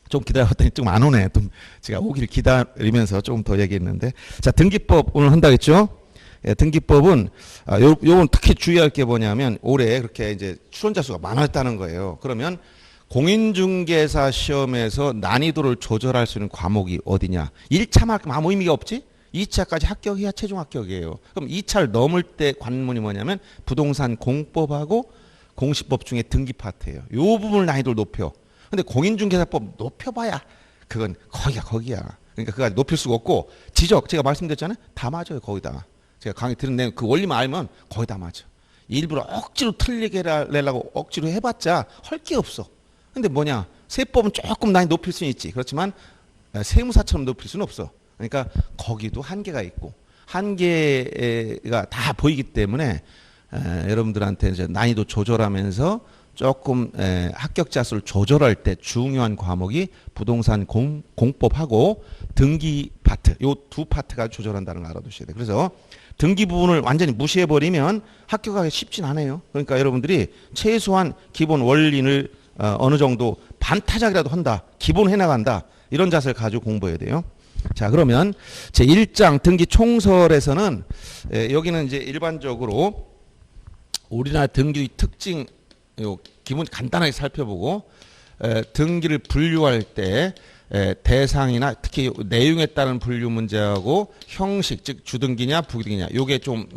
좀 기다렸더니 좀 안 오네. 좀 제가 오길 기다리면서 조금 더 얘기했는데. 자, 등기법 오늘 한다겠죠? 예, 등기법은, 요건 특히 주의할 게 뭐냐면, 올해 그렇게 이제 출원자 수가 많았다는 거예요. 그러면 공인중개사 시험에서 난이도를 조절할 수 있는 과목이 어디냐? 1차만 아무 의미가 없지? 2차까지 합격해야 최종 합격이에요. 그럼 2차를 넘을 때 관문이 뭐냐면, 부동산 공법하고 공시법 중에 등기 파트예요. 요 부분을 난이도를 높여. 근데 공인중개사법 높여봐야 그건 거기야. 그러니까 그거 높일 수가 없고, 지적 제가 말씀드렸잖아요. 다 맞아요. 거기다. 제가 강의 들은 내용 그 원리만 알면 거의 다 맞아. 일부러 억지로 틀리게 내려고 억지로 해봤자 할 게 없어. 근데 뭐냐, 세법은 조금 난이도 높일 수는 있지. 그렇지만 세무사처럼 높일 수는 없어. 그러니까 거기도 한계가 있고, 한계가 다 보이기 때문에 여러분들한테 이제 난이도 조절하면서 조금 합격자 수를 조절할 때 중요한 과목이 부동산 공법하고 등기 파트, 요 두 파트가 조절한다는 걸 알아두셔야 돼요. 그래서 등기 부분을 완전히 무시해버리면 합격하기 쉽진 않아요. 그러니까 여러분들이 최소한 기본 원리를 어느 정도 반타작이라도 한다, 기본 해나간다, 이런 자세를 가지고 공부해야 돼요. 자, 그러면 제 1장 등기 총설에서는 여기는 이제 일반적으로 우리나라 등기 특징 요 기본 간단하게 살펴보고, 등기를 분류할 때 대상이나 특히 내용에 따른 분류 문제하고 형식, 즉 주등기냐 부등기냐, 요게 좀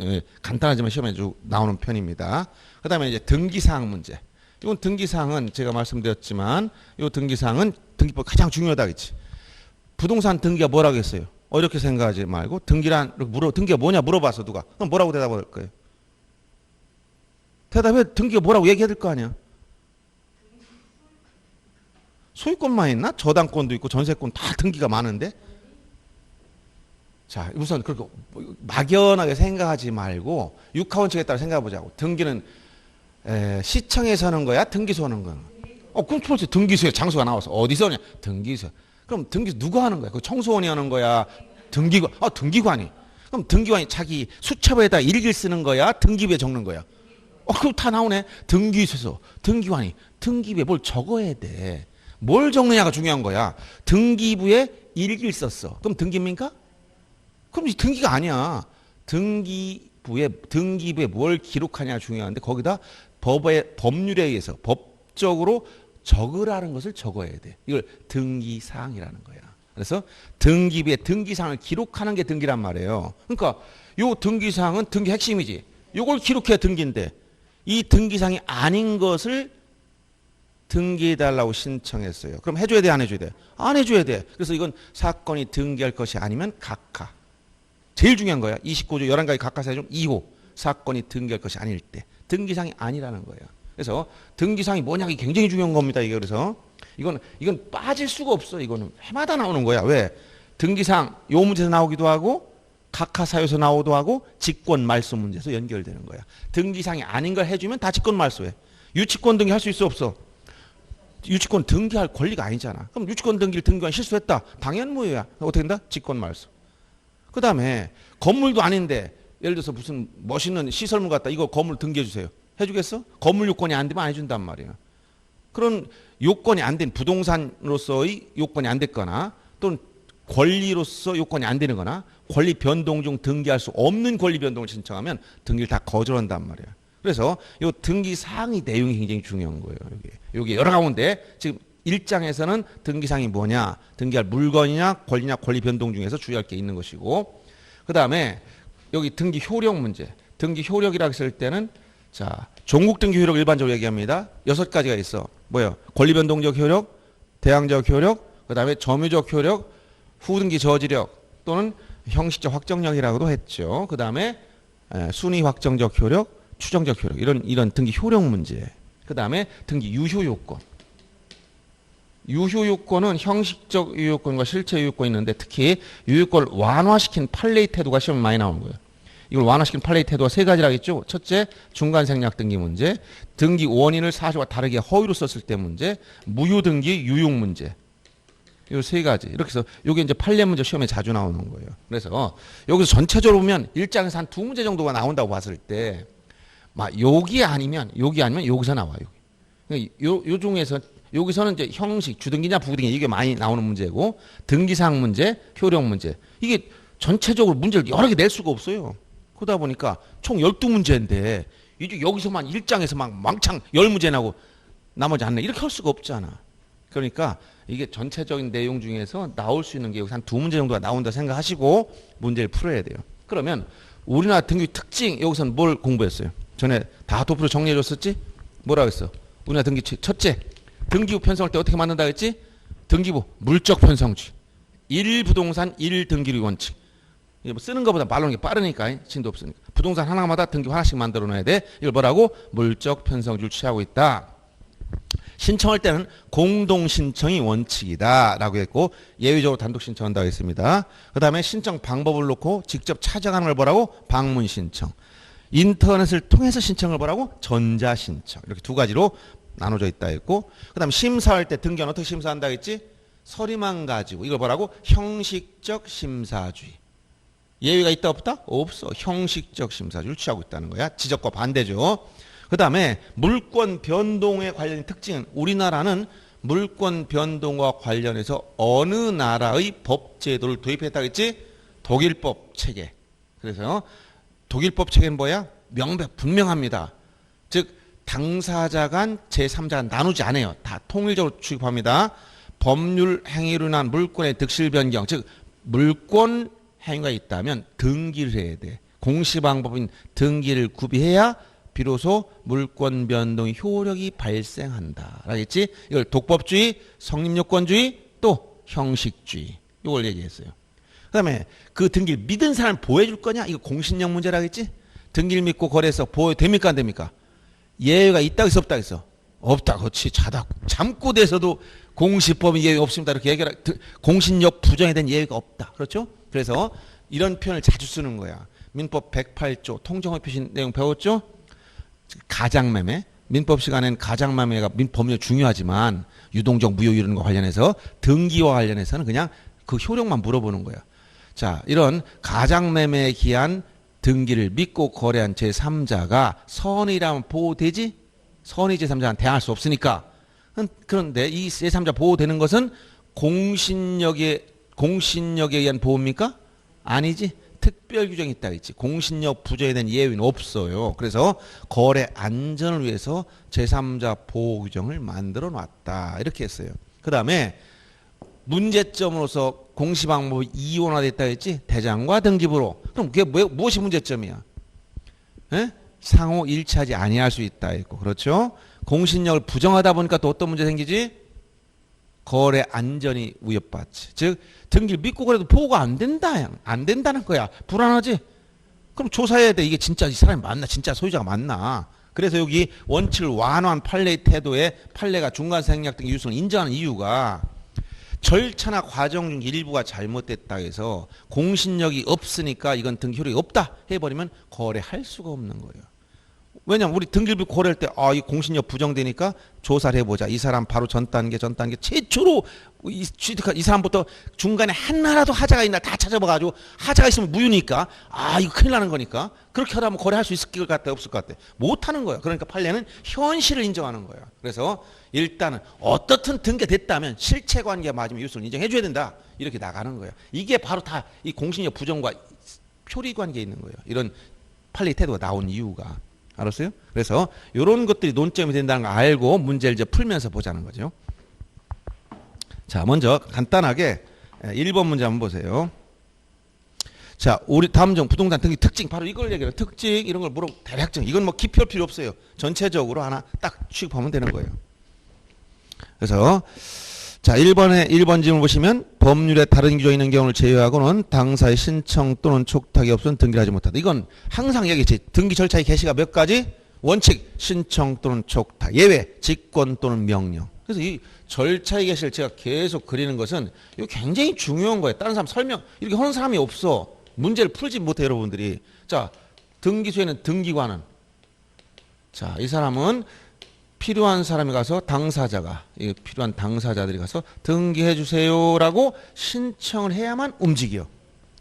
간단하지만 시험에 좀 나오는 편입니다. 그다음에 이제 등기사항 문제. 이건 등기사항은 제가 말씀드렸지만, 요 등기사항은 등기법 가장 중요하다 그랬지. 부동산 등기가 뭐라고 했어요? 어렵게 생각하지 말고 등기란 등기가 뭐냐 물어봐서 누가 그럼 뭐라고 대답할 거예요? 대답해. 등기가 뭐라고 얘기해야 될 거 아니야. 소유권만 있나? 저당권도 있고 전세권 다 등기가 많은데. 자, 우선 그렇게 막연하게 생각하지 말고 육하원 측에 따라 생각해 보자고. 등기는 시청에서 하는 거야? 등기소 하는 거야? 그럼 벌써 등기소에 장소가 나와서 어디서 하냐? 등기소. 그럼 등기소 누가 하는 거야? 그 청소원이 하는 거야? 등기관? 등기관이. 그럼 등기관이 자기 수첩에다 일기를 쓰는 거야? 등기부에 적는 거야? 그럼 다 나오네. 등기소에서 등기관이 등기부에 뭘 적어야 돼. 뭘 적느냐가 중요한 거야. 등기부에 일기를 썼어. 그럼 등기입니까? 그럼 등기가 아니야. 등기부에 뭘 기록하냐 중요한데, 거기다 법률에 의해서 법적으로 적으라는 것을 적어야 돼. 이걸 등기사항이라는 거야. 그래서 등기부에 등기사항을 기록하는 게 등기란 말이에요. 그러니까 요 등기사항은 등기 핵심이지. 요걸 기록해야 등기인데, 이 등기사항이 아닌 것을 등기해달라고 신청했어요. 그럼 해줘야 돼, 안 해줘야 돼? 안 해줘야 돼. 그래서 이건 사건이 등기할 것이 아니면 각하. 제일 중요한 거야. 29조 11가지 각하사유 중 2호. 사건이 등기할 것이 아닐 때. 등기사항이 아니라는 거예요. 그래서 등기사항이 뭐냐가 굉장히 중요한 겁니다. 이게 그래서 이건 빠질 수가 없어. 이거는 해마다 나오는 거야. 왜? 등기사항 요 문제에서 나오기도 하고, 각하사유에서 나오기도 하고, 직권말소 문제에서 연결되는 거야. 등기사항이 아닌 걸 해주면 다 직권말소해. 유치권 등기 할 수 있어 없어? 유치권 등기할 권리가 아니잖아. 그럼 유치권 등기를 등기관 실수했다. 당연무효야. 어떻게 된다? 직권말소. 그 다음에 건물도 아닌데, 예를 들어서 무슨 멋있는 시설물 같다. 이거 건물 등기해 주세요. 해주겠어? 건물 요건이 안 되면 안 해준단 말이야. 그런 요건이 안 된 부동산으로서의 요건이 안 됐거나, 또는 권리로서 요건이 안 되는 거나, 권리 변동 중 등기할 수 없는 권리 변동을 신청하면 등기를 다 거절한단 말이야. 그래서 요 등기 사항의 내용이 굉장히 중요한 거예요. 여기 여러 가운데 지금 1장에서는 등기사항이 뭐냐, 등기할 물건이냐, 권리냐, 권리 변동 중에서 주의할 게 있는 것이고, 그 다음에 여기 등기 효력 문제. 등기 효력이라고 했을 때는, 자, 종국 등기 효력 일반적으로 얘기합니다. 6가지가 있어. 뭐예요? 권리 변동적 효력, 대항적 효력, 그 다음에 점유적 효력, 후등기 저지력, 또는 형식적 확정력이라고도 했죠. 그 다음에 순위 확정적 효력, 추정적 효력, 이런 등기 효력 문제. 그 다음에 등기 유효 요건. 유효 요건은 형식적 유효권과 실체 유효권이 있는데, 특히 유효권을 완화시킨 판례의 태도가 시험에 많이 나오는 거예요. 이걸 완화시킨 판례의 태도가 3가지라고 했죠. 첫째, 중간 생략 등기 문제, 등기 원인을 사실과 다르게 허위로 썼을 때 문제, 무효 등기 유용 문제. 이 3가지. 이렇게 해서 이게 이제 판례 문제 시험에 자주 나오는 거예요. 그래서 여기서 전체적으로 보면 1장에서 한 2문제 정도가 나온다고 봤을 때, 여기 아니면 여기서 나와요. 요 중에서 여기서는 이제 형식, 주등기냐 부등기 이게 많이 나오는 문제고 등기사항 문제, 효력 문제. 이게 전체적으로 문제를 여러 개 낼 수가 없어요. 그러다 보니까 총 12문제인데 이제 여기서만 1장에서 막 왕창 10문제 나고 나머지 안 내. 이렇게 할 수가 없잖아. 그러니까 이게 전체적인 내용 중에서 나올 수 있는 게 여기서 한 2문제 정도가 나온다 생각하시고 문제를 풀어야 돼요. 그러면 우리나라 등기 특징 여기서는 뭘 공부했어요? 전에 다 도표로 정리해 줬었지? 뭐라고 했어? 우리나라 등기 첫째, 등기부 편성할 때 어떻게 만든다 했지? 등기부 물적 편성주의. 1부동산 1등기류 원칙. 뭐 쓰는 것보다 말로 하는 게 빠르니까 진도 없으니까. 부동산 하나마다 등기부 하나씩 만들어 놔야 돼. 이걸 뭐라고? 물적 편성주의를 취하고 있다. 신청할 때는 공동신청이 원칙이다 라고 했고 예외적으로 단독 신청한다고 했습니다. 그 다음에 신청 방법을 놓고 직접 찾아가는 걸 뭐라고? 방문신청. 인터넷을 통해서 신청을 뭐라고? 전자신청. 이렇게 두 가지로 나눠져 있다 했고 그 다음에 심사할 때 등기는 어떻게 심사한다 했지? 서류만 가지고 이걸 뭐라고? 형식적 심사주의. 예외가 있다 없다? 없어. 형식적 심사주의를 취하고 있다는 거야. 지적과 반대죠. 그 다음에 물권 변동에 관련된 특징은 우리나라는 물권 변동과 관련해서 어느 나라의 법 제도를 도입했다고 했지? 독일법 체계. 그래서 독일법 체계는 뭐야? 분명합니다. 즉 당사자 간 제3자 간 나누지 않아요. 다 통일적으로 취급합니다. 법률 행위로 인한 물권의 득실 변경. 즉 물권 행위가 있다면 등기를 해야 돼. 공시방법인 등기를 구비해야 비로소 물권 변동의 효력이 발생한다. 알겠지? 이걸 독법주의, 성립요건주의, 또 형식주의. 이걸 얘기했어요. 그 다음에 그 등기를 믿은 사람을 보호해줄 거냐? 이거 공신력 문제라겠지? 등기를 믿고 거래해서 보호됩니까? 안 됩니까? 예외가 있다고 해서 없다고 해서 없다. 그렇지. 잠꼬대에서도 공시법이 예외 없습니다. 이렇게 얘기하라. 공신력 부정에 대한 예외가 없다. 그렇죠? 그래서 이런 표현을 자주 쓰는 거야. 민법 108조 통정의 표시 내용 배웠죠? 가장매매. 민법 시간엔 가장매매가 민법률 중요하지만 유동적 무효 이런 거 관련해서 등기와 관련해서는 그냥 그 효력만 물어보는 거야. 자, 이런 가장매매에 기한 등기를 믿고 거래한 제3자가 선의라면 보호되지? 선의 제3자는 대항할 수 없으니까. 그런데 이 제3자 보호되는 것은 공신력에 의한 보호입니까? 아니지. 특별 규정이 있다 했지. 공신력 부정에 대한 예외는 없어요. 그래서 거래 안전을 위해서 제3자 보호 규정을 만들어 놨다. 이렇게 했어요. 그 다음에 문제점으로서 공시방법이 이원화됐다 했지. 대장과 등기부로. 그럼 그게 무엇이 문제점이야? 에? 상호 일치하지 아니할 수 있다 했고. 그렇죠? 공신력을 부정하다 보니까 또 어떤 문제 생기지? 거래 안전이 위협받지. 즉 등기를 믿고 그래도 보호가 안 된다는 거야. 불안하지? 그럼 조사해야 돼. 이게 진짜 이 사람이 맞나? 진짜 소유자가 맞나? 그래서 여기 원칙을 완화한 판례의 태도에 판례가 중간생략 등 유효성을 인정하는 이유가 절차나 과정 중 일부가 잘못됐다 해서 공신력이 없으니까 이건 등기 효력이 없다 해버리면 거래할 수가 없는 거예요. 왜냐면 우리 등기를 거래할 때 이 공신력 부정되니까 조사를 해보자. 이 사람 바로 전 단계 최초로 취득한 이 사람부터 중간에 하나라도 하자가 있나 다 찾아봐가지고 하자가 있으면 무효니까 이거 큰일 나는 거니까 그렇게 하다 보면 거래할 수 있을 것 같아 없을 것 같아 못하는 거야. 그러니까 판례는 현실을 인정하는 거야. 그래서 일단은 어떻든 등기됐다면 실체관계가 맞으면 유효성을 인정해줘야 된다. 이렇게 나가는 거야. 이게 바로 다 이 공신력 부정과 표리관계에 있는 거예요. 이런 판례 태도가 나온 이유가. 알았어요? 그래서 이런 것들이 논점이 된다는 걸 알고 문제를 이제 풀면서 보자는 거죠. 자, 먼저 간단하게 1번 문제 한번 보세요. 자, 우리 다음 중 부동산 등기 특징 바로 이걸 얘기해요. 특징 이런 걸 물어보고 대략적 이건 뭐 깊이 할 필요 없어요. 전체적으로 하나 딱 취급하면 되는 거예요. 그래서 자, 1번 질문 보시면 법률에 다른 규정이 있는 경우를 제외하고는 당사의 신청 또는 촉탁이 없으면 등기를 하지 못한다. 이건 항상 얘기했지. 등기 절차의 개시가 몇 가지? 원칙, 신청 또는 촉탁, 예외, 직권 또는 명령. 그래서 이 절차의 개시를 제가 계속 그리는 것은 이거 굉장히 중요한 거예요. 다른 사람 설명 이렇게 하는 사람이 없어. 문제를 풀지 못해 여러분들이. 자, 등기소에는 등기관은 자, 이 사람은 필요한 사람이 가서 필요한 당사자들이 가서 등기해 주세요라고 신청을 해야만 움직여.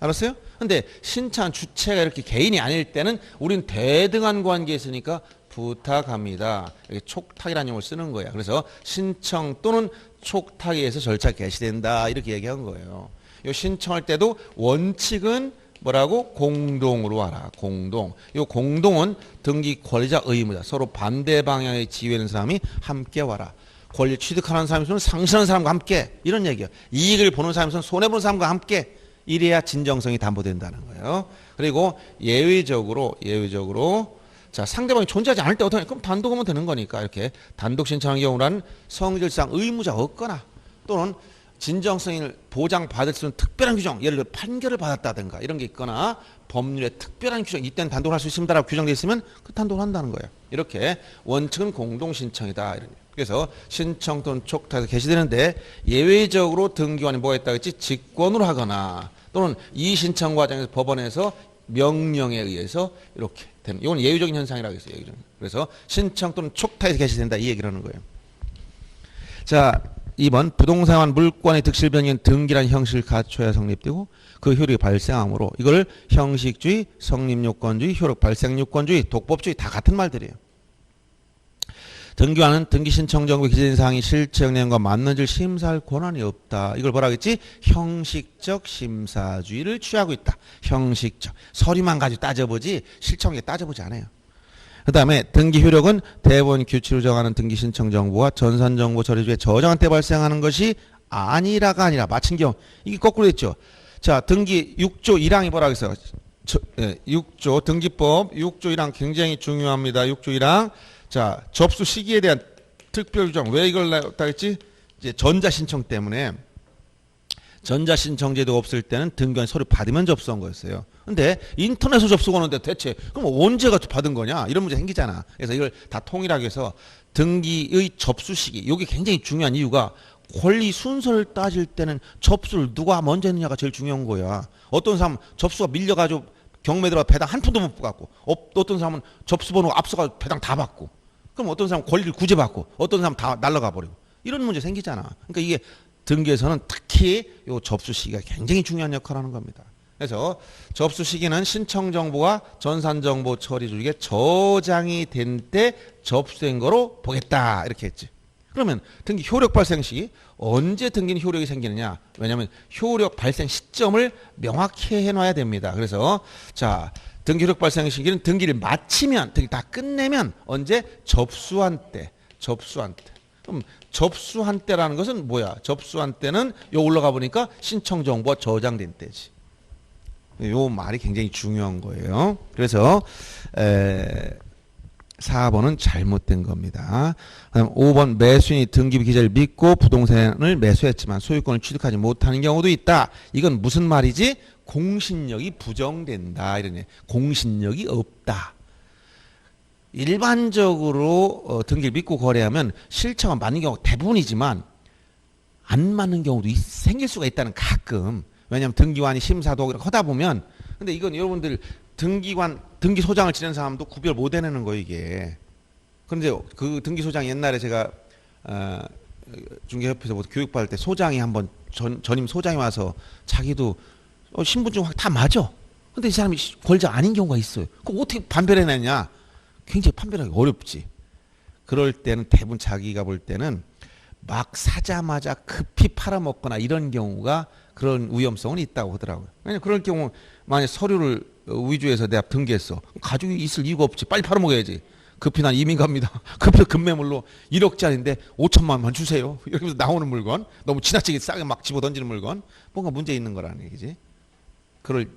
알았어요? 근데 신청한 주체가 이렇게 개인이 아닐 때는 우린 대등한 관계에 있으니까 부탁합니다. 이렇게 촉탁이라는 용어를 쓰는 거야. 그래서 신청 또는 촉탁에 의해서 절차 개시된다 이렇게 얘기한 거예요. 이 신청할 때도 원칙은 뭐라고? 공동으로 하라. 공동. 이 공동은 등기 권리자 의무자. 서로 반대 방향의 지위에 있는 사람이 함께 와라. 권리 취득하는 사람이 상실하는 사람과 함께 이런 얘기예요. 이익을 보는 사람이 손해보는 사람과 함께 이래야 진정성이 담보된다는 거예요. 그리고 예외적으로 자 상대방이 존재하지 않을 때 어떻게 그럼 단독 하면 되는 거니까 이렇게 단독 신청하는 경우라는 성질상 의무자가 없거나 또는 진정성을 보장받을 수 있는 특별한 규정, 예를 들어 판결을 받았다든가 이런 게 있거나 법률에 특별한 규정, 이때는 단독을 할 수 있습니다라고 규정되어 있으면 그 단독을 한다는 거예요. 이렇게 원칙은 공동신청이다. 그래서 신청 또는 촉탁에서 개시되는데 예외적으로 등기관이 뭐가 있다고 했지? 직권으로 하거나 또는 이 신청 과정에서 법원에서 명령에 의해서 이렇게 되는, 이건 예외적인 현상이라고 했어요. 예외적인. 그래서 신청 또는 촉탁에서 개시된다 이 얘기를 하는 거예요. 자, 2번 부동산 물권의 득실 변경은 등기란 형식을 갖춰야 성립되고 그 효력이 발생하므로 이걸 형식주의, 성립요건주의, 효력 발생요건주의, 독법주의 다 같은 말들이에요. 등기관은 등기 신청 정보에 기재된 사항이 실체적 내용과 맞는지를 심사할 권한이 없다. 이걸 뭐라고 했지? 형식적 심사주의를 취하고 있다. 형식적. 서류만 가지고 따져보지 실체적인 게 따져보지 않아요. 그 다음에 등기 효력은 대법원 규칙으로 정하는 등기 신청 정보와 전산 정보 처리 중에 저장한 때 발생하는 것이 아니라가 아니라 마친 경우 이게 거꾸로 됐죠. 자, 등기 6조 1항이 뭐라고 했어요? 6조 등기법 6조 1항 굉장히 중요합니다. 6조 1항. 자, 접수 시기에 대한 특별 규정. 왜 이걸 냈다 했지? 이제 전자신청 때문에 전자신청제도 없을 때는 등기관 서류 받으면 접수한 거였어요. 근데 인터넷으로 접수하는데 대체 그럼 언제가 받은 거냐? 이런 문제 생기잖아. 그래서 이걸 다 통일하기 위해서 등기의 접수 시기. 이게 굉장히 중요한 이유가 권리 순서를 따질 때는 접수를 누가 먼저 했느냐가 제일 중요한 거야. 어떤 사람은 접수가 밀려가지고 경매 들어가 배당 한 푼도 못 받고 어떤 사람은 접수번호 앞서가 배당 다 받고 그럼 어떤 사람은 권리를 구제받고 어떤 사람은 다 날라가 버리고 이런 문제 생기잖아. 그러니까 이게 등기에서는 특히 요 접수 시기가 굉장히 중요한 역할을 하는 겁니다. 그래서 접수 시기는 신청 정보가 전산 정보 처리 중에 저장이 된 때 접수된 거로 보겠다 이렇게 했지. 그러면 등기 효력 발생 시기 언제 등기는 효력이 생기느냐? 왜냐하면 효력 발생 시점을 명확히 해놔야 됩니다. 그래서 자 등기 효력 발생 시기는 등기를 마치면 등기 다 끝내면 언제? 접수한 때. 그럼 접수한 때라는 것은 뭐야? 접수한 때는 요 올라가 보니까 신청 정보가 저장된 때지. 요 말이 굉장히 중요한 거예요. 그래서 4번은 잘못된 겁니다. 그다음 5번 매수인이 등기부 기재를 믿고 부동산을 매수했지만 소유권을 취득하지 못하는 경우도 있다. 이건 무슨 말이지? 공신력이 부정된다. 이러네. 공신력이 없다. 일반적으로 등기를 믿고 거래하면 실체가 맞는 경우가 대부분이지만 안 맞는 경우도 생길 수가 있다는 가끔. 왜냐하면 등기관이 심사도 하다 보면 근데 이건 여러분들 등기소장을 지낸 사람도 구별 못 해내는 거예요, 이게. 그런데 그 등기소장 옛날에 제가 중개협회에서 교육받을 때 소장이 한번 전임 소장이 와서 자기도 신분증 다 맞아. 근데 이 사람이 권리자 아닌 경우가 있어요. 그럼 어떻게 판별해내냐? 굉장히 판별하기 어렵지. 그럴 때는 대부분 자기가 볼 때는 막 사자마자 급히 팔아먹거나 이런 경우가 그런 위험성은 있다고 하더라고요. 왜냐면 그럴 경우 만약 서류를 위조해서 내가 등기했어. 가족이 있을 이유가 없지. 빨리 팔아먹어야지. 급히 난 이민 갑니다. 급히 급매물로 1억짜리인데 5천만 원만 주세요. 이렇게 나오는 물건. 너무 지나치게 싸게 막 집어던지는 물건. 뭔가 문제 있는 거라는 얘기지. 그걸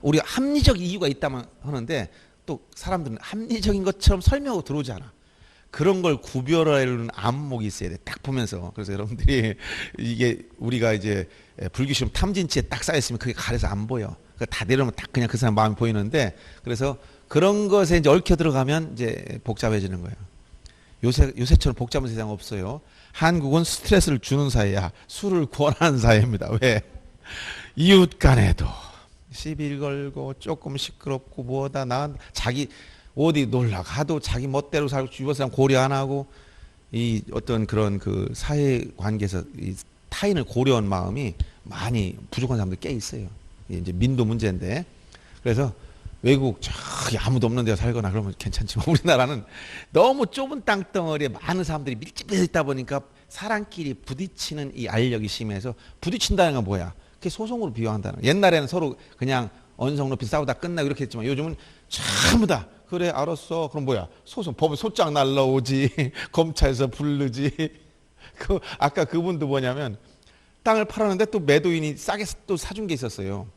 우리가 합리적 이유가 있다면 하는데 또 사람들은 합리적인 것처럼 설명하고 들어오지 않아. 그런 걸 구별하려는 안목이 있어야 돼. 딱 보면서. 그래서 여러분들이 이게 우리가 이제 불교시험 탐진치에 딱 쌓여있으면 그게 가려서 안 보여. 다 내려오면 딱 그냥 그 사람 마음이 보이는데 그래서 그런 것에 이제 얽혀 들어가면 이제 복잡해지는 거예요. 요새처럼 복잡한 세상 없어요. 한국은 스트레스를 주는 사회야. 술을 권하는 사회입니다. 왜? 이웃 간에도 시비 걸고 조금 시끄럽고 뭐다 자기 어디 놀러 가도 자기 멋대로 살고 주변 사람 고려 안 하고 이 어떤 그런 그 사회 관계에서 이 타인을 고려한 마음이 많이 부족한 사람들 꽤 있어요. 이제 민도 문제인데 그래서 외국 저기 아무도 없는 데 살거나 그러면 괜찮지만 우리나라는 너무 좁은 땅덩어리에 많은 사람들이 밀집해서 있다 보니까 사람끼리 부딪히는 이 알력이 심해서 부딪힌다는 건 뭐야? 그게 소송으로 비유한다는 거야. 옛날에는 서로 그냥 언성 높이 싸우다 끝나고 이렇게 했지만 요즘은 전부 다 그래 알았어 그럼 뭐야 소송 법에 소장 날라오지 검찰에서 부르지 그 아까 그분도 뭐냐면 땅을 팔았는데 또 매도인이 싸게 또 사준 게 있었어요.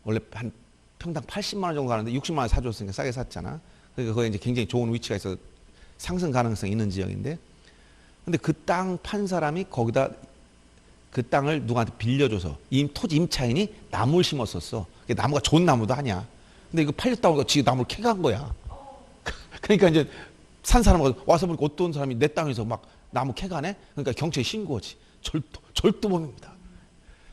원래 한 평당 80만 원 정도 하는데 60만 원 사줬으니까 싸게 샀잖아. 그러니까 거기 이제 굉장히 좋은 위치가 있어 상승 가능성이 있는 지역인데 근데 그 땅 판 사람이 거기다 그 땅을 누구한테 빌려줘서 토지 임차인이 나무를 심었었어. 나무가 좋은 나무도 아니야. 근데 이거 팔렸다고 하니까 지금 나무를 캐간 거야. 그러니까 이제 산 사람은 와서 보니까 어떤 사람이 내 땅에서 막 나무 캐가네? 그러니까 경찰에 신고하지. 절도범입니다.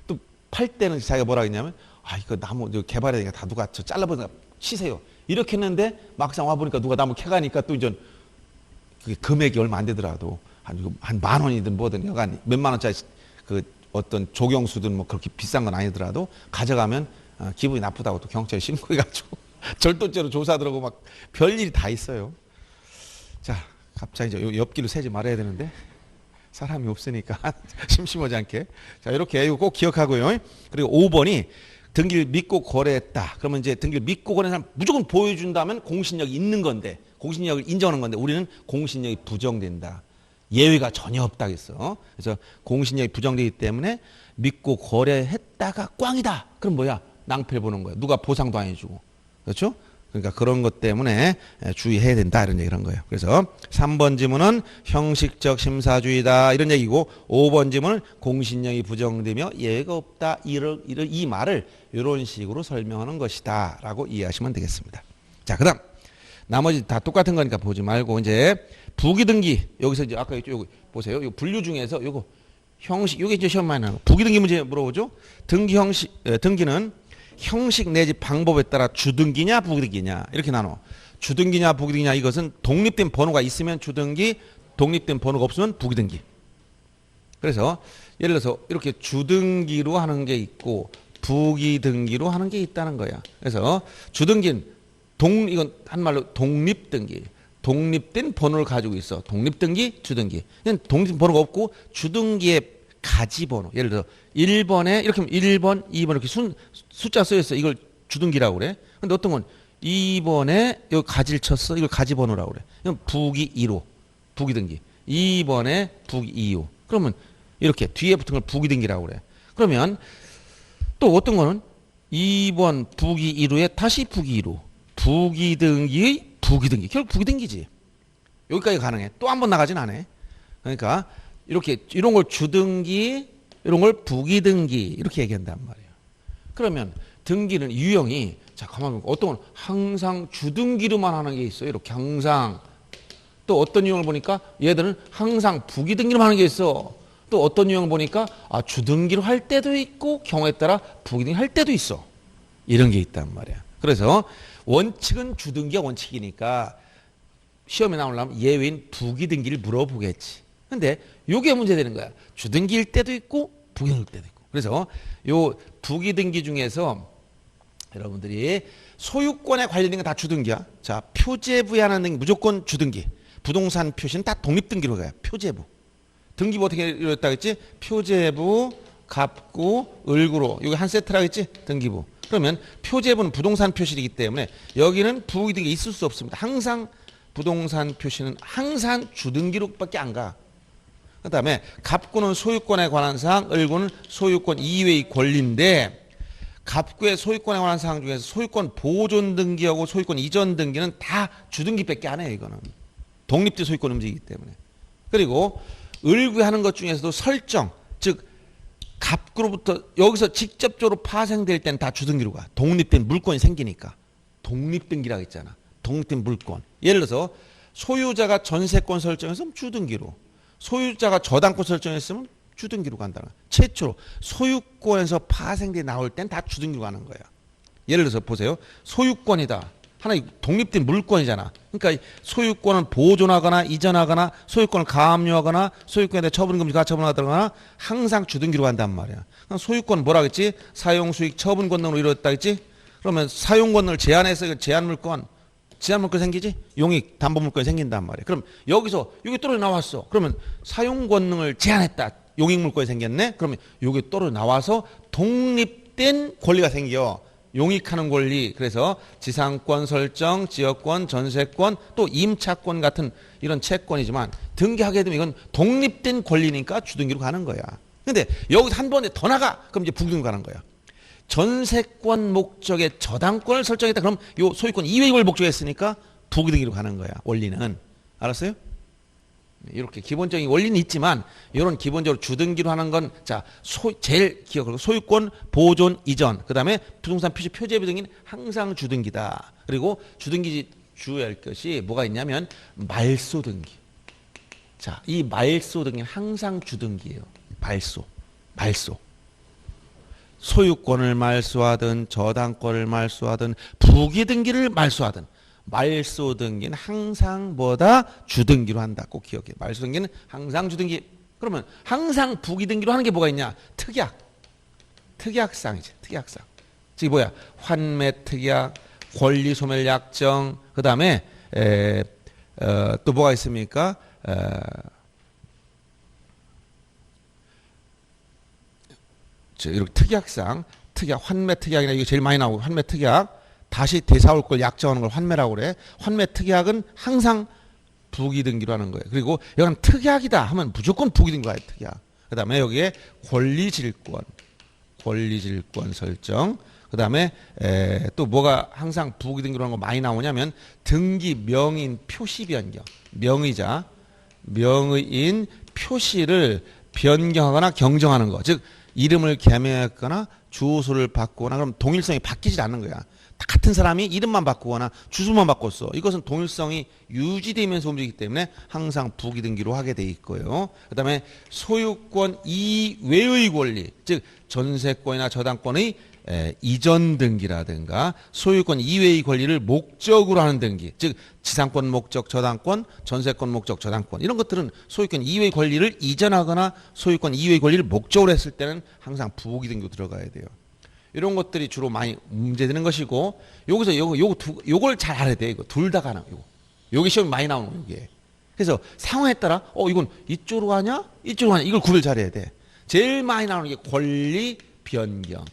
또 팔 때는 자기가 뭐라 했냐면 아 이거 나무 개발해야 되니까 다 누가 저 잘라버리니까 치세요. 이렇게 했는데 막상 와보니까 누가 나무 캐가니까 또 이제 그게 금액이 얼마 안 되더라도 한 만 원이든 뭐든 여간 몇만 원짜리 그 어떤 조경수든 뭐 그렇게 비싼 건 아니더라도 가져가면 기분이 나쁘다고 또 경찰에 신고해가지고 절도죄로 조사 들어오고 막 별일이 다 있어요. 자, 갑자기 이제 옆길로 새지 말아야 되는데 사람이 없으니까 심심하지 않게. 자, 이렇게 이거 꼭 기억하고요. 그리고 5번이 등기를 믿고 거래했다. 그러면 이제 등기를 믿고 거래한 사람 무조건 보여준다면 공신력이 있는 건데 공신력을 인정하는 건데 우리는 공신력이 부정된다. 예외가 전혀 없다겠어. 그래서 공신력이 부정되기 때문에 믿고 거래했다가 꽝이다. 그럼 뭐야? 낭패를 보는 거야. 누가 보상도 안 해주고. 그렇죠? 그러니까 그런 것 때문에 주의해야 된다. 이런 얘기를 한 거예요. 그래서 3번 지문은 형식적 심사주의다. 이런 얘기고 5번 지문은 공신력이 부정되며 예외가 없다. 이 말을 이런 식으로 설명하는 것이다. 라고 이해하시면 되겠습니다. 자, 그 다음. 나머지 다 똑같은 거니까 보지 말고 이제 부기등기 여기서 이제 아까 요거 보세요. 요 분류 중에서 요거 형식 요게 이제 시험 많이 나는 거. 부기등기 문제 물어보죠. 등기 형식 등기는 형식 내지 방법에 따라 주등기냐 부기등기냐 이렇게 나눠. 주등기냐 부기등기냐 이것은 독립된 번호가 있으면 주등기, 독립된 번호가 없으면 부기등기. 그래서 예를 들어서 이렇게 주등기로 하는 게 있고 부기등기로 하는 게 있다는 거야. 그래서 주등기는 이건 한말로 독립등기. 독립된 번호를 가지고 있어. 독립등기, 주등기. 독립된 번호가 없고 주등기의 가지번호. 예를 들어 1번에 이렇게 하면 1번, 2번 이렇게 숫자 써있어. 이걸 주등기라고 그래. 근데 어떤 건 2번에 여기 가지를 쳤어. 이걸 가지번호라고 그래. 이건 부기 1호. 부기등기. 2번에 부기 2호. 그러면 이렇게 뒤에 붙은 걸 부기등기라고 그래. 그러면 또 어떤 거는 2번 부기 1호에 다시 부기 1호. 부기등기의 부기등기. 결국 부기등기지. 여기까지 가능해. 또 한 번 나가진 않아. 그러니까 이렇게 이런 걸 주등기, 이런 걸 부기등기 이렇게 얘기한단 말이에요. 그러면 등기는 유형이 자 가만 보면 어떤 건 항상 주등기로만 하는 게 있어요. 이렇게 항상. 또 어떤 유형을 보니까 얘들은 항상 부기등기로 하는 게 있어. 또 어떤 유형을 보니까 주등기로 할 때도 있고 경우에 따라 부기등기 할 때도 있어. 이런 게 있단 말이야. 그래서 원칙은 주등기가 원칙이니까 시험에 나오려면 예외인 부기등기를 물어보겠지. 근데 요게 문제되는 거야. 주등기일 때도 있고 부기등기일 때도 있고. 그래서 요 부기등기 중에서 여러분들이 소유권에 관련된 건 다 주등기야. 자, 표제부에 하는 등기 무조건 주등기. 부동산 표시는 다 독립등기로 가요. 표제부. 등기부 어떻게 이뤘다 했지? 표제부, 갑구, 을구로. 여기 한 세트라고 했지? 등기부. 그러면 표제부는 부동산 표시이기 때문에 여기는 부기등기 있을 수 없습니다. 항상 부동산 표시는 항상 주등기로밖에 안 가. 그 다음에 갑구는 소유권에 관한 사항, 을구는 소유권 이외의 권리인데 갑구의 소유권에 관한 사항 중에서 소유권 보존 등기하고 소유권 이전 등기는 다 주등기밖에 안 해요. 이거는 독립된 소유권 움직이기 때문에. 그리고 을구에 하는 것 중에서도 설정, 즉 갑구로부터 여기서 직접적으로 파생될 때는 다 주등기로 가. 독립된 물건이 생기니까. 독립등기라고 했잖아. 독립된 물건. 예를 들어서 소유자가 전세권 설정했으면 주등기로. 소유자가 저당권 설정했으면 주등기로 간다는 거야. 최초로 소유권에서 파생돼 나올 땐 다 주등기로 가는 거야. 예를 들어서 보세요. 소유권이다. 하나의 독립된 물건이잖아. 그러니까 소유권은 보존하거나 이전하거나 소유권을 가압류하거나 소유권에 대해 처분금지 가처분하거나 항상 주등기로 간단 말이야. 소유권은 뭐라 그랬지? 사용수익 처분 권능으로 이루어졌다 했지? 그러면 사용 권을 제한해서 이거 제한 물건 생기지? 용익 담보 물건이 생긴단 말이에요. 그럼 여기서 이게 떨어져 나왔어. 그러면 사용 권능을 제한했다. 용익 물건이 생겼네. 그러면 이게 떨어져 나와서 독립된 권리가 생겨. 용익하는 권리. 그래서 지상권 설정, 지역권, 전세권, 또 임차권 같은 이런 채권이지만 등기하게 되면 이건 독립된 권리니까 주등기로 가는 거야. 근데 여기서 한 번에 더 나가. 그럼 이제 부등기로 가는 거야. 전세권 목적의 저당권을 설정했다. 그럼 요 소유권 이외의 걸 목적했으니까 부기등기로 가는 거야. 원리는. 알았어요? 이렇게 기본적인 원리는 있지만 이런 기본적으로 주등기로 하는 건 자, 제일 기억하고 소유권 보존 이전, 그다음에 부동산 표시 표제비 등인 항상 주등기다. 그리고 주등기 주의할 것이 뭐가 있냐면 말소 등기. 자, 이 말소 등기는 항상 주등기예요. 말소. 소유권을 말소하든 저당권을 말소하든 부기등기를 말소하든 말소 등기는 항상 뭐다? 주등기로 한다. 꼭 기억해. 말소 등기는 항상 주등기. 그러면 항상 부기등기로 하는 게 뭐가 있냐? 특약상이지. 특약상. 즉 뭐야? 환매 특약, 권리 소멸 약정, 그 다음에 또 뭐가 있습니까? 이렇게 특약상, 환매 특약이나 이게 제일 많이 나오고 환매 특약. 다시 대사올 걸 약정하는 걸 환매라고 그래. 환매 특약은 항상 부기등기로 하는 거예요. 그리고 여기는 특약이다 하면 무조건 부기등기로 해요. 특약. 그 다음에 여기에 권리질권 설정. 그 다음에 또 뭐가 항상 부기등기로 하는 거 많이 나오냐면 등기 명인 표시 변경. 명의인 표시를 변경하거나 경정하는 거. 즉 이름을 개명했거나 주소를 바꾸거나 그럼 동일성이 바뀌지 않는 거야. 같은 사람이 이름만 바꾸거나 주소만 바꿨어. 이것은 동일성이 유지되면서 움직이기 때문에 항상 부기등기로 하게 돼 있고요. 그 다음에 소유권 이외의 권리, 즉 전세권이나 저당권의 이전 등기라든가 소유권 이외의 권리를 목적으로 하는 등기, 즉 지상권 목적 저당권, 전세권 목적 저당권 이런 것들은 소유권 이외의 권리를 이전하거나 소유권 이외의 권리를 목적으로 했을 때는 항상 부기등기로 들어가야 돼요. 이런 것들이 주로 많이 문제되는 것이고 여기서 요걸 잘 알아야 돼. 이거 둘 다 가능. 요게 시험이 많이 나오는 거 이게. 그래서 상황에 따라 이건 이쪽으로 가냐? 이쪽으로 가냐? 이걸 구별 잘해야 돼. 제일 많이 나오는 게 권리 변경.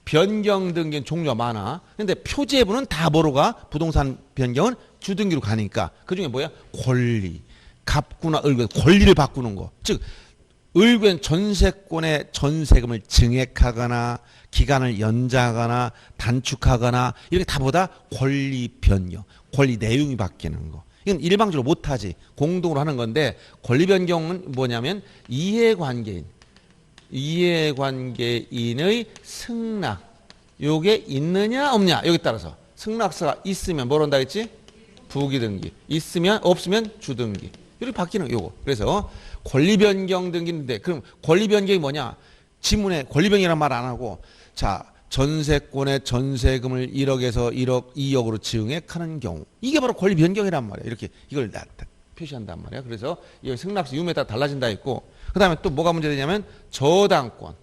변경 등기는 종류가 많아. 근데 표제부는 다 뭐로 가? 부동산 변경은 주등기로 가니까. 그중에 뭐야? 권리. 갑구나 을구 권리를 바꾸는 거. 즉 을구엔 전세권의 전세금을 증액하거나 기간을 연장하거나 단축하거나 이렇게 다 보다 권리 변경, 권리 내용이 바뀌는 거. 이건 일방적으로 못하지. 공동으로 하는 건데 권리 변경은 뭐냐면 이해관계인의 승낙. 요게 있느냐 없냐 여기 따라서 승낙서가 있으면 뭘 한다 했지? 부기등기. 있으면 없으면 주등기. 이렇게 바뀌는 요거. 그래서 권리 변경 등기인데 그럼 권리 변경이 뭐냐? 지문에 권리 변경이란 말 안 하고 자 전세권의 전세금을 1억에서 1억 2억으로 증액하는 경우 이게 바로 권리 변경이란 말이야. 이렇게 이걸 표시한단 말이야. 그래서 이 승낙서 유무에 따라 달라진다 했고 그 다음에 또 뭐가 문제되냐면 저당권이나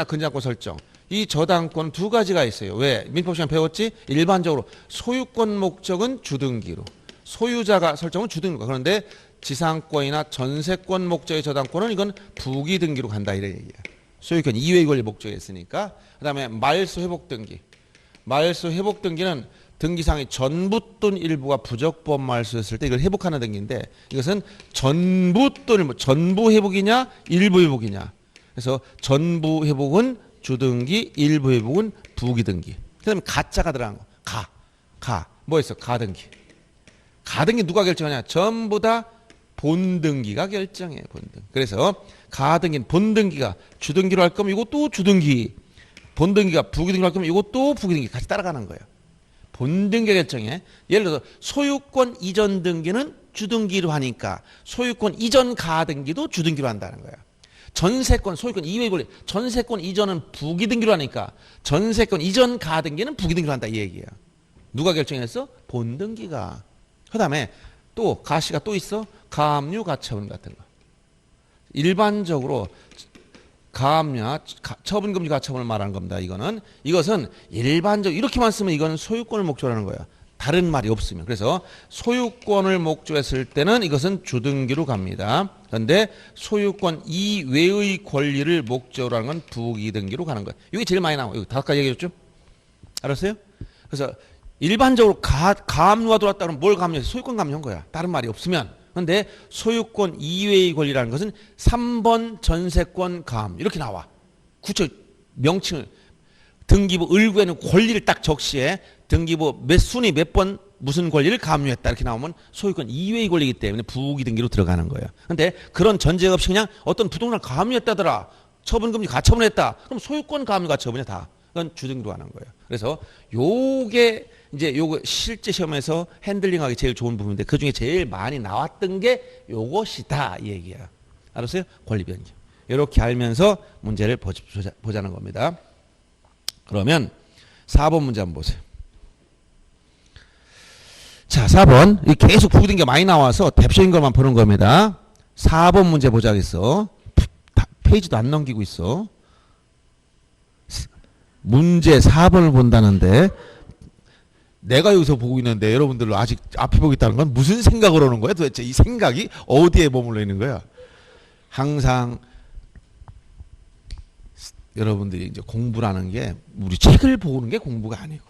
근저당권 설정. 이 저당권 두 가지가 있어요. 왜? 민법 시간 배웠지? 일반적으로 소유권 목적은 주등기로 소유자가 설정은 주등기로 그런데 지상권이나 전세권 목적의 저당권은 이건 부기등기로 간다 이런 얘기야. 소유권 이외의 권리 목적에 있으니까. 그 다음에 말소 회복 등기. 말소 회복 등기는 등기상의 전부 또는 일부가 부적법 말소했을 때 이걸 회복하는 등기인데 이것은 전부 또는 일부, 전부 회복이냐 일부 회복이냐. 그래서 전부 회복은 주등기, 일부 회복은 부기등기. 그 다음에 가짜가 들어간 거. 뭐였어? 가등기. 가등기 누가 결정하냐? 전부 다 본등기가 결정해. 본등. 그래서 가등기는 본등기가 주등기로 할 거면 이것도 주등기. 본등기가 부기등기로 할 거면 이것도 부기등기 같이 따라가는 거예요. 본등기가 결정해. 예를 들어서 소유권 이전 등기는 주등기로 하니까 소유권 이전 가등기도 주등기로 한다는 거야. 전세권 소유권 이외의 권리 전세권 이전은 부기등기로 하니까 전세권 이전 가등기는 부기등기로 한다 이 얘기야. 누가 결정했어? 본등기가. 그 다음에 또 가시가 또 있어. 가압류 가처분 같은 거. 일반적으로 가압류, 처분금지 가처분을 말하는 겁니다. 이것은 일반적 이렇게만 쓰면 이거는 소유권을 목적으로 하는 거야. 다른 말이 없으면. 그래서 소유권을 목적으로 했을 때는 이것은 주등기로 갑니다. 그런데 소유권 이외의 권리를 목적으로 하는 건 부기등기로 가는 거예요. 이게 제일 많이 나와요. 여기 5가지 얘기했죠? 알았어요? 그래서 일반적으로 가압류가 들어왔다 그러면 뭘 가압류해? 소유권 가압류한 거야. 다른 말이 없으면. 그런데 소유권 이외의 권리라는 것은 3번 전세권 가압류 이렇게 나와. 구체 명칭을 등기부 을구에는 권리를 딱 적시해 등기부 몇 순위 몇 번 무슨 권리를 가압류했다 이렇게 나오면 소유권 이외의 권리이기 때문에 부기등기로 들어가는 거예요. 그런데 그런 전제가 없이 그냥 어떤 부동산을 가압류했다더라. 처분금지 가처분했다. 그럼 소유권 가압류 가처분이야 다. 그건 주등기로 하는 거예요. 그래서 요게 이제 요거 실제 시험에서 핸들링하기 제일 좋은 부분인데 그 중에 제일 많이 나왔던 게 요것이다 이 얘기야. 알았어요? 권리 변경. 이렇게 알면서 문제를 보자는 겁니다. 그러면 4번 문제 한번 보세요. 자, 4번. 이 계속 부기등기가 많이 나와서 대표적인 것만 보는 겁니다. 4번 문제 보자겠어. 페이지도 안 넘기고 있어. 문제 4번을 본다는데 내가 여기서 보고 있는데 여러분들로 아직 앞에 보고 있다는 건 무슨 생각으로 오는 거야? 도대체 이 생각이 어디에 머물러 있는 거야? 항상 여러분들이 이제 공부라는 게 우리 책을 보는 게 공부가 아니고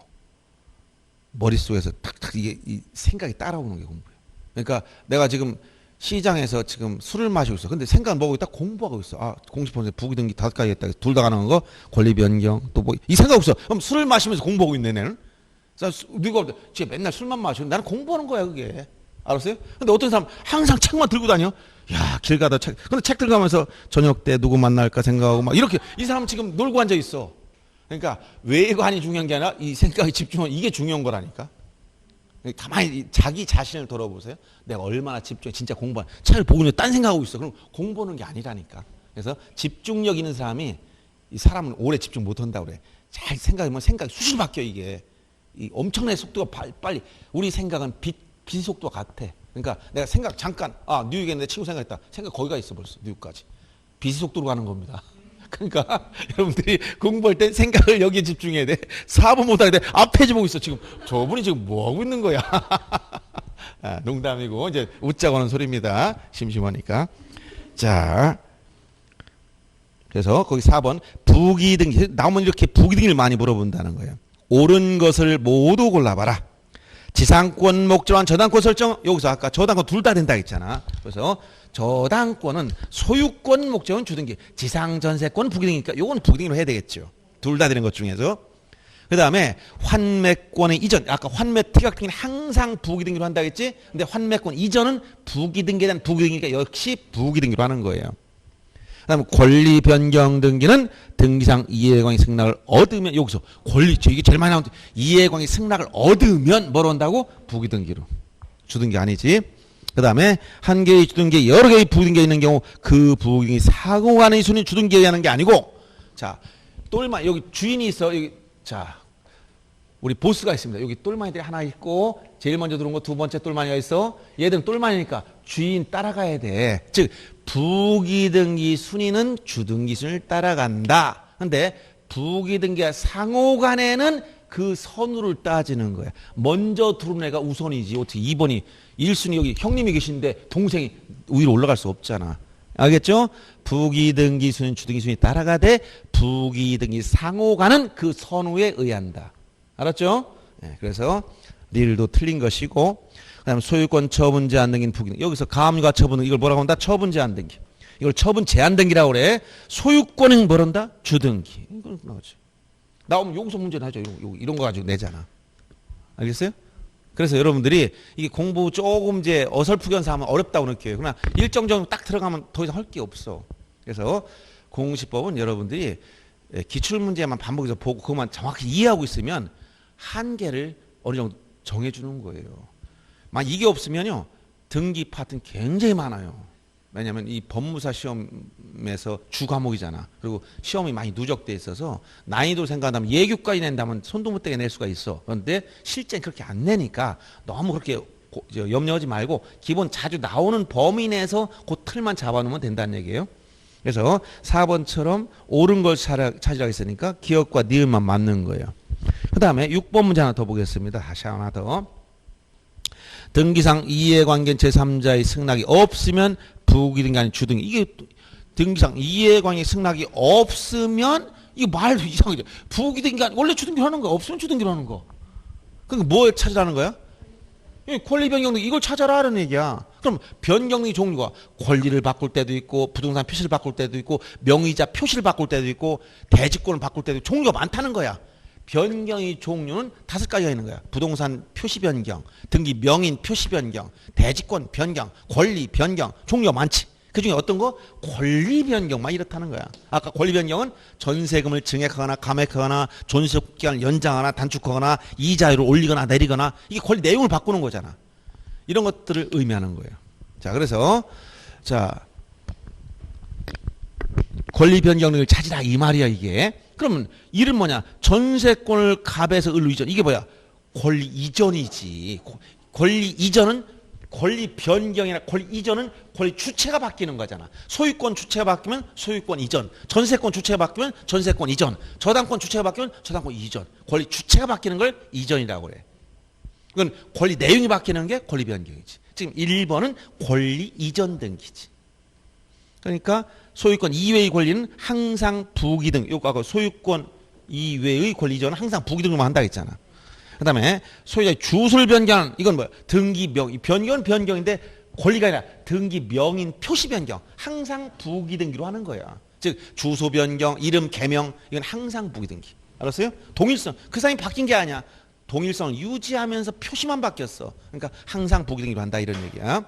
머릿속에서 탁탁 이게 이 생각이 따라오는 게 공부예요. 그러니까 내가 지금 시장에서 지금 술을 마시고 있어. 근데 생각 먹고 있다 공부하고 있어. 아, 공시법에 부기등기 5가지 했다. 둘 다 가능한 거, 권리 변경, 또 뭐 이 생각 없어. 그럼 술을 마시면서 공부하고 있네, 내는. 누가 쟤 맨날 술만 마시고 나는 공부하는 거야, 그게. 알았어요? 근데 어떤 사람 항상 책만 들고 다녀. 야, 길 가다 책. 근데 책 들고 가면서 저녁 때 누구 만날까 생각하고 막 이렇게 이 사람은 지금 놀고 앉아 있어. 그러니까 외관이 중요한 게 아니라 이 생각에 집중하는 이게 중요한 거라니까. 가만히 자기 자신을 돌아보세요. 내가 얼마나 집중해 진짜 공부한 책을 보고 있는데 딴 생각하고 있어. 그럼 공부하는 게 아니라니까. 그래서 집중력 있는 사람이 이 사람은 오래 집중 못 한다고 그래. 잘 생각하면 생각이 수시로 바뀌어 이게. 이 엄청나게 속도가 빨리. 우리 생각은 빛 속도가 같아. 그러니까 내가 생각 잠깐 뉴욕에 있는데 친구 생각했다. 생각 거기가 있어 벌써 뉴욕까지. 빛 속도로 가는 겁니다. 그러니까 여러분들이 공부할 때 생각을 여기에 집중해야 돼. 4번 못하게 돼. 앞에 보고 있어 지금. 저분이 지금 뭐 하고 있는 거야. 농담이고 이제 웃자고 하는 소리입니다. 심심하니까. 자, 그래서 거기 4번 부기등기 나오면 이렇게 부기등기를 많이 물어본다는 거예요. 옳은 것을 모두 골라봐라. 지상권 목적한 저당권 설정. 여기서 아까 저당권 둘 다 된다 했잖아. 그래서 저당권은 소유권 목적은 주등기, 지상전세권 부기등기니까 요건 부기등기로 해야 되겠죠. 둘 다 되는 것 중에서. 그 다음에 환매권의 이전. 아까 환매 특약등기는 항상 부기등기로 한다 했지. 근데 환매권 이전은 부기등기에 대한 부기등기니까 역시 부기등기로 하는 거예요. 그 다음에 권리 변경 등기는 등기상 이해관계 승낙을 얻으면 여기서 권리 이게 제일 많이 나오는 이해관계 승낙을 얻으면 뭘 한다고? 부기등기로. 주등기 아니지. 그 다음에 한 개의 주등기 여러 개의 부기등기가 있는 경우 그 부기등기 상호간의 순위 주등기에 의하는 게 아니고 자 똘마 여기 주인이 있어. 여기 자 우리 보스가 있습니다. 여기 똘마니들이 하나 있고 제일 먼저 들어온 거 두 번째 똘마니가 있어. 얘들은 똘마니니까 주인 따라가야 돼. 즉 부기등기 순위는 주등기 순위를 따라간다. 근데 부기등기와 상호간에는 그 선우를 따지는 거야. 먼저 들어온 애가 우선이지. 어떻게 2번이 1순위 여기 형님이 계신데 동생이 위로 올라갈 수 없잖아. 알겠죠? 부기등기 순위 주등기 순위 따라가되 부기등기 상호간은 그 선우에 의한다. 알았죠? 네, 그래서 릴도 틀린 것이고 그다음에 소유권 처분 제한 등기는 부기등기. 여기서 가압류가 처분은 이걸 뭐라고 한다? 처분 제한 등기. 이걸 처분 제한 등기라고 그래. 소유권은 뭐란다? 주등기. 이건 나오지. 나오면 여기서 문제는 하죠. 이런 거 가지고 내잖아. 알겠어요? 그래서 여러분들이 이게 공부 조금 이제 어설프게 하면 어렵다고 느껴요. 그러나 일정 정도 딱 들어가면 더 이상 할 게 없어. 그래서 공시법은 여러분들이 기출문제만 반복해서 보고 그것만 정확히 이해하고 있으면 한계를 어느 정도 정해주는 거예요. 막 이게 없으면요. 등기 파트는 굉장히 많아요. 왜냐하면 이 법무사 시험에서 주 과목이잖아. 그리고 시험이 많이 누적돼 있어서 난이도를 생각한다면 예규까지 낸다면 손도 못 대게 낼 수가 있어. 그런데 실제는 그렇게 안 내니까 너무 그렇게 염려하지 말고 기본 자주 나오는 범위 내에서 그 틀만 잡아놓으면 된다는 얘기예요. 그래서 4번처럼 옳은 걸 찾으라고 했으니까 기억과 니은만 맞는 거예요. 그 다음에 6번 문제 하나 더 보겠습니다. 다시 하나 더. 등기상 이해관계 제3자의 승낙이 없으면 부기등기 아닌 주등기. 이게 등기상 이해관계 승낙이 없으면 이거 말도 이상하죠. 부기등기 아니 원래 주등기로 하는 거야. 없으면 주등기로 하는 거. 그러니까 뭘 찾으라는 거야? 권리 변경 등기 이걸 찾아라 하는 얘기야. 그럼 변경 등기 종류가 권리를 바꿀 때도 있고 부동산 표시를 바꿀 때도 있고 명의자 표시를 바꿀 때도 있고 대지권을 바꿀 때도 있고 종류가 많다는 거야. 변경의 종류는 5가지가 있는 거야. 부동산 표시 변경, 등기 명인 표시 변경, 대지권 변경, 권리 변경 종류가 많지. 그중에 어떤 거? 권리 변경만 이렇다는 거야. 아까 권리 변경은 전세금을 증액하거나 감액하거나 존속 기간을 연장하거나 단축하거나 이자율을 올리거나 내리거나 이게 권리 내용을 바꾸는 거잖아. 이런 것들을 의미하는 거예요. 자, 그래서 자 권리 변경을 찾으라 이 말이야 이게. 그러면 이름 뭐냐? 전세권을 갑에서 을로 이전. 이게 뭐야? 권리 이전이지. 권리 이전은 권리 변경이나 권리 이전은 권리 주체가 바뀌는 거잖아. 소유권 주체가 바뀌면 소유권 이전, 전세권 주체가 바뀌면 전세권 이전, 저당권 주체가 바뀌면 저당권 이전. 권리 주체가 바뀌는 걸 이전이라고 그래. 이건 권리 내용이 바뀌는 게 권리 변경이지. 지금 1번은 권리 이전 등기지. 그러니까 소유권 이외의 권리는 항상 부기등. 요거 소유권 이외의 권리 이전은 항상 부기등으로만 한다 했잖아. 그 다음에 소유자의 주소를 변경하는 이건 뭐야? 등기 명. 변경은 변경인데 권리가 아니라 등기 명인 표시 변경. 항상 부기등기로 하는 거야. 즉 주소 변경, 이름 개명 이건 항상 부기등기. 알았어요? 동일성. 그 사람이 바뀐 게 아니야. 동일성을 유지하면서 표시만 바뀌었어. 그러니까 항상 부기등기로 한다 이런 얘기야.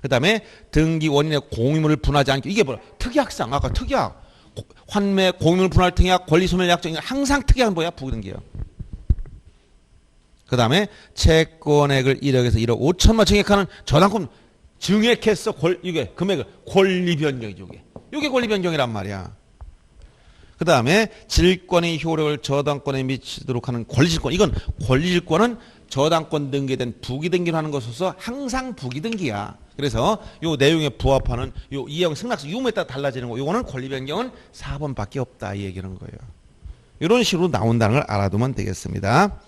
그 다음에 등기 원인의 공유물을 분하지 않게 이게 뭐야? 특약상. 아까 특약. 환매 공유물 분할 특약 권리 소멸 약정 항상 특약은 뭐야? 부기등기야. 그 다음에 채권액을 1억에서 1억 5천만 증액하는 저당권 증액했어. 이게 금액을 권리 변경이죠. 이게 권리 변경이란 말이야. 그 다음에 질권의 효력을 저당권에 미치도록 하는 권리질권. 이건 권리질권은 저당권 등기된 부기등기로 하는 것으로서 항상 부기등기야. 그래서 요 내용에 부합하는 요 이행 승낙서 유무에 따라 달라지는 거. 요거는 권리 변경은 4번밖에 없다 이 얘기는 거예요. 이런 식으로 나온다는 걸 알아두면 되겠습니다.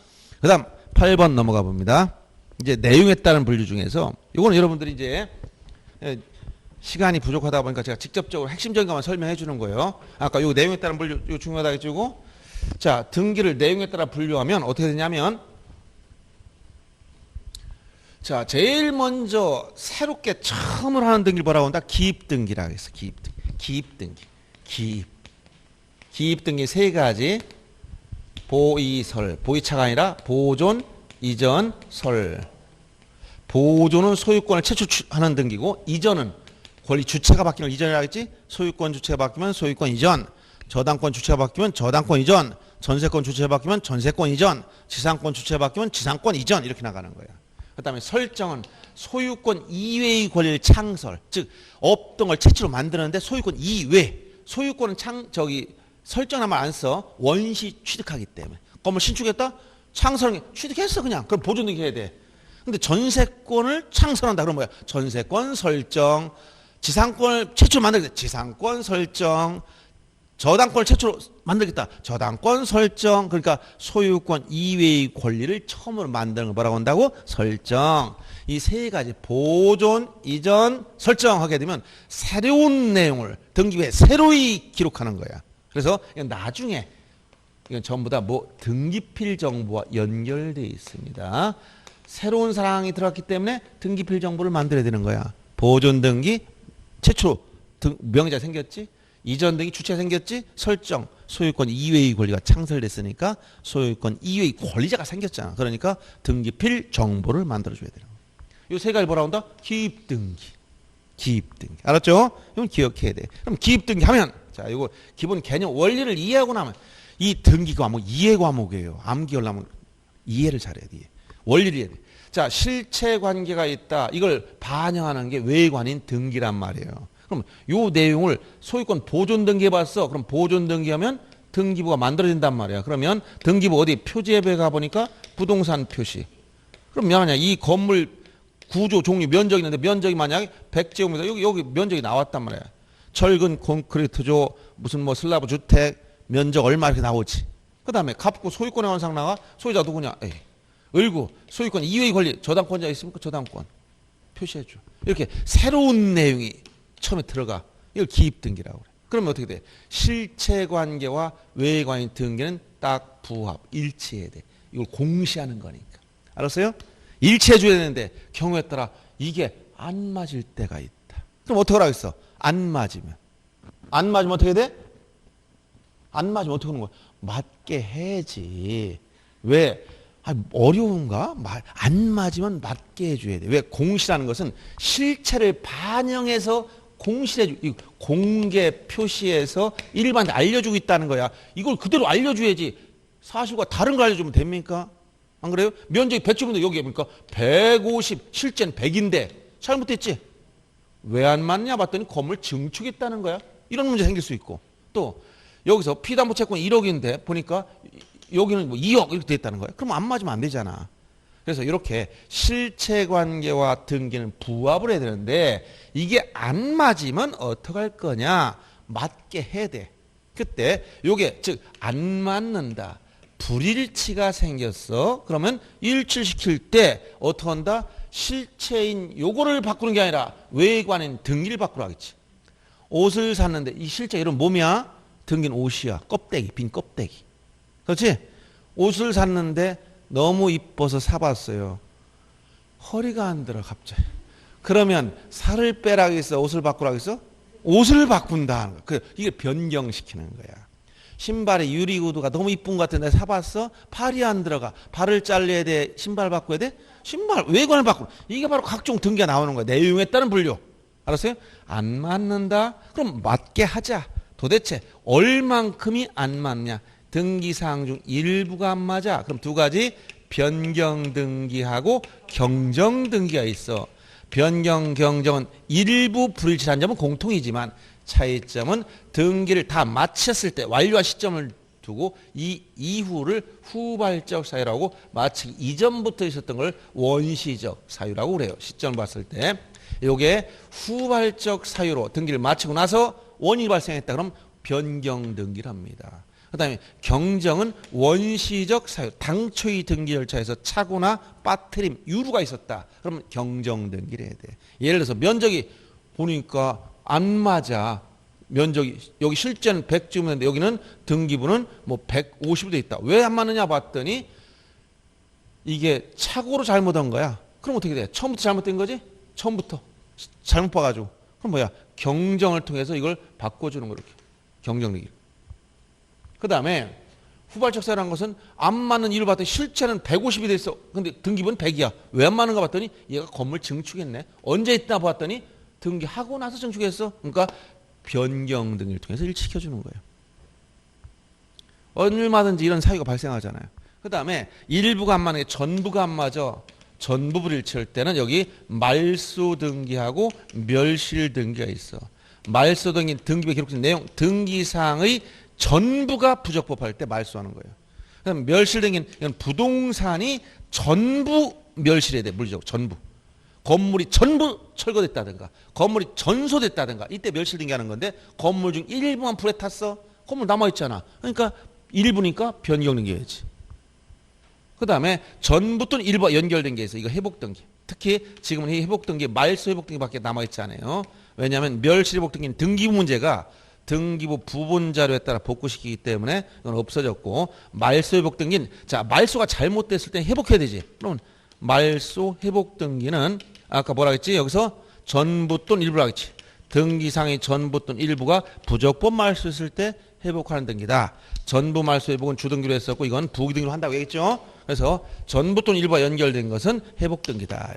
그 다음 8번 넘어가 봅니다. 이제 내용에 따른 분류 중에서 이거는 여러분들이 이제 시간이 부족하다 보니까 제가 직접적으로 핵심적인 것만 설명해 주는 거예요. 아까 요 내용에 따른 분류 요 중요하다 했죠. 자, 등기를 내용에 따라 분류하면 어떻게 되냐면 자, 제일 먼저 새롭게 처음으로 하는 등기를 뭐라고 한다? 기입등기라고 했어. 기입등기. 기입등기 세 가지. 보이설, 보이차가 아니라 보존, 이전, 설. 보존은 소유권을 최초하는 등기고 이전은 권리 주체가 바뀌는 걸 이전이라고 했지. 소유권 주체가 바뀌면 소유권 이전, 저당권 주체가 바뀌면 저당권 이전, 전세권 주체가 바뀌면 전세권 이전, 지상권 주체가 바뀌면 지상권 이전 이렇게 나가는 거야. 그 다음에 설정은 소유권 이외의 권리를 창설, 즉 없던 걸 최초로 만드는데 소유권 이외, 소유권은 설정하면 안 써. 원시 취득하기 때문에. 건물 신축했다? 창설 취득했어 그냥. 그럼 보존등기 해야 돼. 근데 전세권을 창설한다. 그럼 뭐야? 전세권 설정. 지상권을 최초로 만들겠다. 지상권 설정. 저당권을 최초로 만들겠다. 저당권 설정. 그러니까 소유권 이외의 권리를 처음으로 만드는 걸 뭐라고 한다고? 설정. 이 세 가지 보존, 이전, 설정하게 되면 새로운 내용을 등기부에 새로이 기록하는 거야. 그래서 이건 나중에 이건 전부 다 등기필 정보와 연결되어 있습니다. 새로운 사항이 들어갔기 때문에 등기필 정보를 만들어야 되는 거야. 보존 등기 최초로 명의자 생겼지. 이전 등기 주체가 생겼지. 설정 소유권 이외의 권리가 창설됐으니까 소유권 이외의 권리자가 생겼잖아. 그러니까 등기필 정보를 만들어줘야 되는 거야. 이 세 가지 뭐라고 한다? 기입등기. 알았죠? 이건 기억해야 돼. 그럼 기입등기 하면 자, 이거 기본 개념 원리를 이해하고 나면 이 등기 과목 이해 과목이에요. 암기하려면 이해를 잘해야 돼. 원리를 이해해야 돼. 자, 실체 관계가 있다. 이걸 반영하는 게 외관인 등기란 말이에요. 그럼 요 내용을 소유권 보존 등기해 봤어. 그럼 보존 등기하면 등기부가 만들어진단 말이야. 그러면 등기부 어디 표지앱에 가보니까 부동산 표시. 그럼 만약 이 건물 구조 종류 면적이 있는데 면적이 만약에 100제곱미터 여기 면적이 나왔단 말이야. 철근 콘크리트조 무슨 뭐 슬라브 주택 면적 얼마 이렇게 나오지. 그 다음에 갑구 소유권의 원상 나와. 소유자 누구냐? 에이. 을구 소유권 이외의 권리 저당권자 있습니까? 저당권 표시해줘. 이렇게 새로운 내용이 처음에 들어가. 이걸 기입등기라고 그래. 그러면 어떻게 돼? 실체관계와 외관인 등기는 딱 부합 일치해야 돼. 이걸 공시하는 거니까. 알았어요? 일치해줘야 되는데 경우에 따라 이게 안 맞을 때가 있다. 그럼 어떻게 하라고 했어? 안 맞으면 어떻게 돼? 안 맞으면 어떻게 하는 거야? 맞게 해야지. 왜? 어려운가? 안 맞으면 맞게 해줘야 돼. 왜? 공시라는 것은 실체를 반영해서 공시해주고 공개 표시해서 일반한테 알려주고 있다는 거야. 이걸 그대로 알려줘야지. 사실과 다른 걸 알려주면 됩니까? 안 그래요? 면적이 100제곱인데 여기 보니까 150, 실제는 100인데 잘못됐지? 왜 안 맞냐 봤더니 건물 증축했다는 거야. 이런 문제 생길 수 있고 또 여기서 피담보 채권 1억인데 보니까 여기는 뭐 2억 이렇게 돼 있다는 거야. 그럼 안 맞으면 안 되잖아. 그래서 이렇게 실체관계와 등기는 부합을 해야 되는데 이게 안 맞으면 어떡할 거냐? 맞게 해야 돼. 그때 요게 즉 안 맞는다. 불일치가 생겼어. 그러면 일치시킬 때 어떻게 한다? 실체인 요거를 바꾸는 게 아니라 외관인 등기를 바꾸라 하겠지. 옷을 샀는데 이 실제 이런 몸이야? 등기는 옷이야. 껍데기, 빈 껍데기. 그렇지? 옷을 샀는데 너무 이뻐서 사봤어요. 허리가 안 들어 갑자기. 그러면 살을 빼라고 했어? 옷을 바꾸라고 했어? 옷을 바꾼다. 이게 변경시키는 거야. 신발에 유리구두가 너무 이쁜 것 같은데 사봤어? 팔이 안 들어가. 발을 잘라야 돼? 신발 바꿔야 돼? 신발 외관을 바꾸는. 이게 바로 각종 등기가 나오는 거야. 내용에 따른 분류. 알았어요? 안 맞는다? 그럼 맞게 하자. 도대체 얼만큼이 안 맞냐? 등기사항 중 일부가 안 맞아. 그럼 두 가지 변경등기하고 경정등기가 있어. 변경, 경정은 일부 불일치한 점은 공통이지만 차이점은 등기를 다 마쳤을 때 완료한 시점을 두고 이 이후를 후발적 사유라고 마치기 이전부터 있었던 걸 원시적 사유라고 그래요. 시점을 봤을 때. 이게 후발적 사유로 등기를 마치고 나서 원인이 발생했다. 그럼 변경등기를 합니다. 그 다음에 경정은 원시적 사유, 당초의 등기 절차에서 착오나 빠트림, 유루가 있었다. 그러면 경정등기를 해야 돼. 예를 들어서 면적이 보니까 안 맞아. 면적이 여기 실제는 100쯤인데 여기는 등기부는 뭐 150도 있다. 왜 안 맞느냐 봤더니 이게 착오로 잘못한 거야. 그럼 어떻게 돼? 처음부터 잘못된 거지? 처음부터 잘못 봐가지고. 그럼 뭐야? 경정을 통해서 이걸 바꿔주는 거 이렇게. 경정등기. 그 다음에 후발적 사유라는 것은 안 맞는 이유를 봤더니 실체는 150이 됐어. 근데 등기부는 100이야. 왜 안 맞는가 봤더니 얘가 건물 증축했네. 언제 있다 봤더니 등기하고 나서 증축했어. 그러니까 변경 등을 통해서 일치시켜주는 거예요. 얼마든지 이런 사유가 발생하잖아요. 그 다음에 일부가 안 맞는 게 전부가 안 맞아. 전부 불일치할 때는 여기 말소 등기하고 멸실 등기가 있어. 말소 등기, 등기부에 기록된 내용, 등기사항의 전부가 부적법할 때 말소하는 거예요. 그다음 멸실 등기는 이건 부동산이 전부 멸실해야 돼. 물리적으로 전부. 건물이 전부 철거됐다든가 건물이 전소됐다든가 이때 멸실 등기하는 건데 건물 중 일부만 불에 탔어. 건물 남아있잖아. 그러니까 일부니까 변경 등기해야지. 그 다음에 전부 또는 일부와 연결된 게 있어. 이거 회복 등기. 특히 지금은 이 회복 등기 말소 회복 등기밖에 남아있잖아요. 왜냐하면 멸실 회복 등기는 등기부 문제가 등기부 부분 자료에 따라 복구시키기 때문에 이건 없어졌고 말소 회복 등기는 자 말소가 잘못됐을 때 회복해야 되지. 그러면 말소 회복 등기는 아까 뭐라 했지? 여기서 전부 또는 일부라 했지. 등기상의 전부 또는 일부가 부적법 말소했을 때 회복하는 등기다. 전부 말소 회복은 주등기로 했었고 이건 부기등기로 한다고 했죠. 그래서 전부 또는 일부가 연결된 것은 회복 등기다.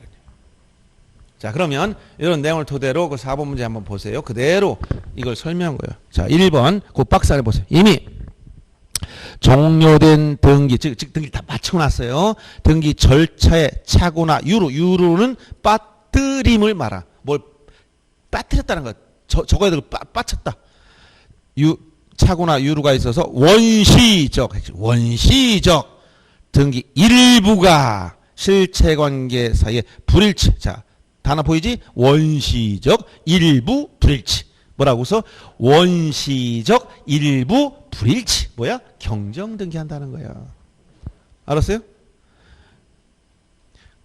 자 그러면 이런 내용을 토대로 그 4번 문제 한번 보세요. 그대로 이걸 설명한 거예요. 자 1번 그 박스 안에 보세요. 이미 종료된 등기 즉 등기 다 마치고 났어요. 등기 절차의 착오나 유루는 빠뜨림을 말하. 뭘 빠뜨렸다는 것. 적어야 되고 빠쳤다. 착오나 유루가 있어서 원시적 등기 일부가 실체관계 사이에 불일치. 자 단어 보이지? 원시적 일부 불일치. 뭐라고서 원시적 일부 불일치. 뭐야? 경정 등기한다는 거야. 알았어요?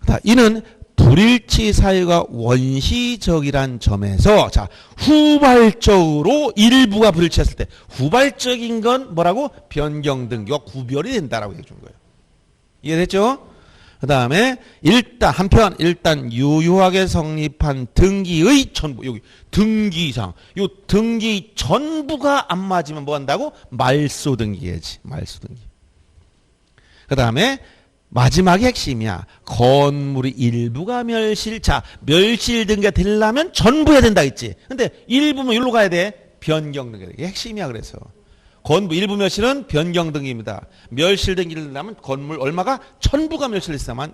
자, 이는 불일치 사유가 원시적이란 점에서 자, 후발적으로 일부가 불일치했을 때 후발적인 건 뭐라고? 변경 등기와 구별이 된다라고 얘기해 준 거예요. 이해됐죠? 그 다음에 일단 유효하게 성립한 등기의 전부, 여기 등기상, 요 등기 전부가 안 맞으면 뭐 한다고? 말소 등기해야지. 말소 등기. 그 다음에 마지막에 핵심이야. 건물의 일부가 멸실. 자, 멸실 등기가 되려면 전부 해야 된다 했지. 근데 일부면 일로 가야 돼. 변경 등기. 이게 핵심이야. 그래서 건물 일부 멸실은 변경 등기입니다. 멸실 등기를 내려면 건물 얼마가 전부가 멸실했어야만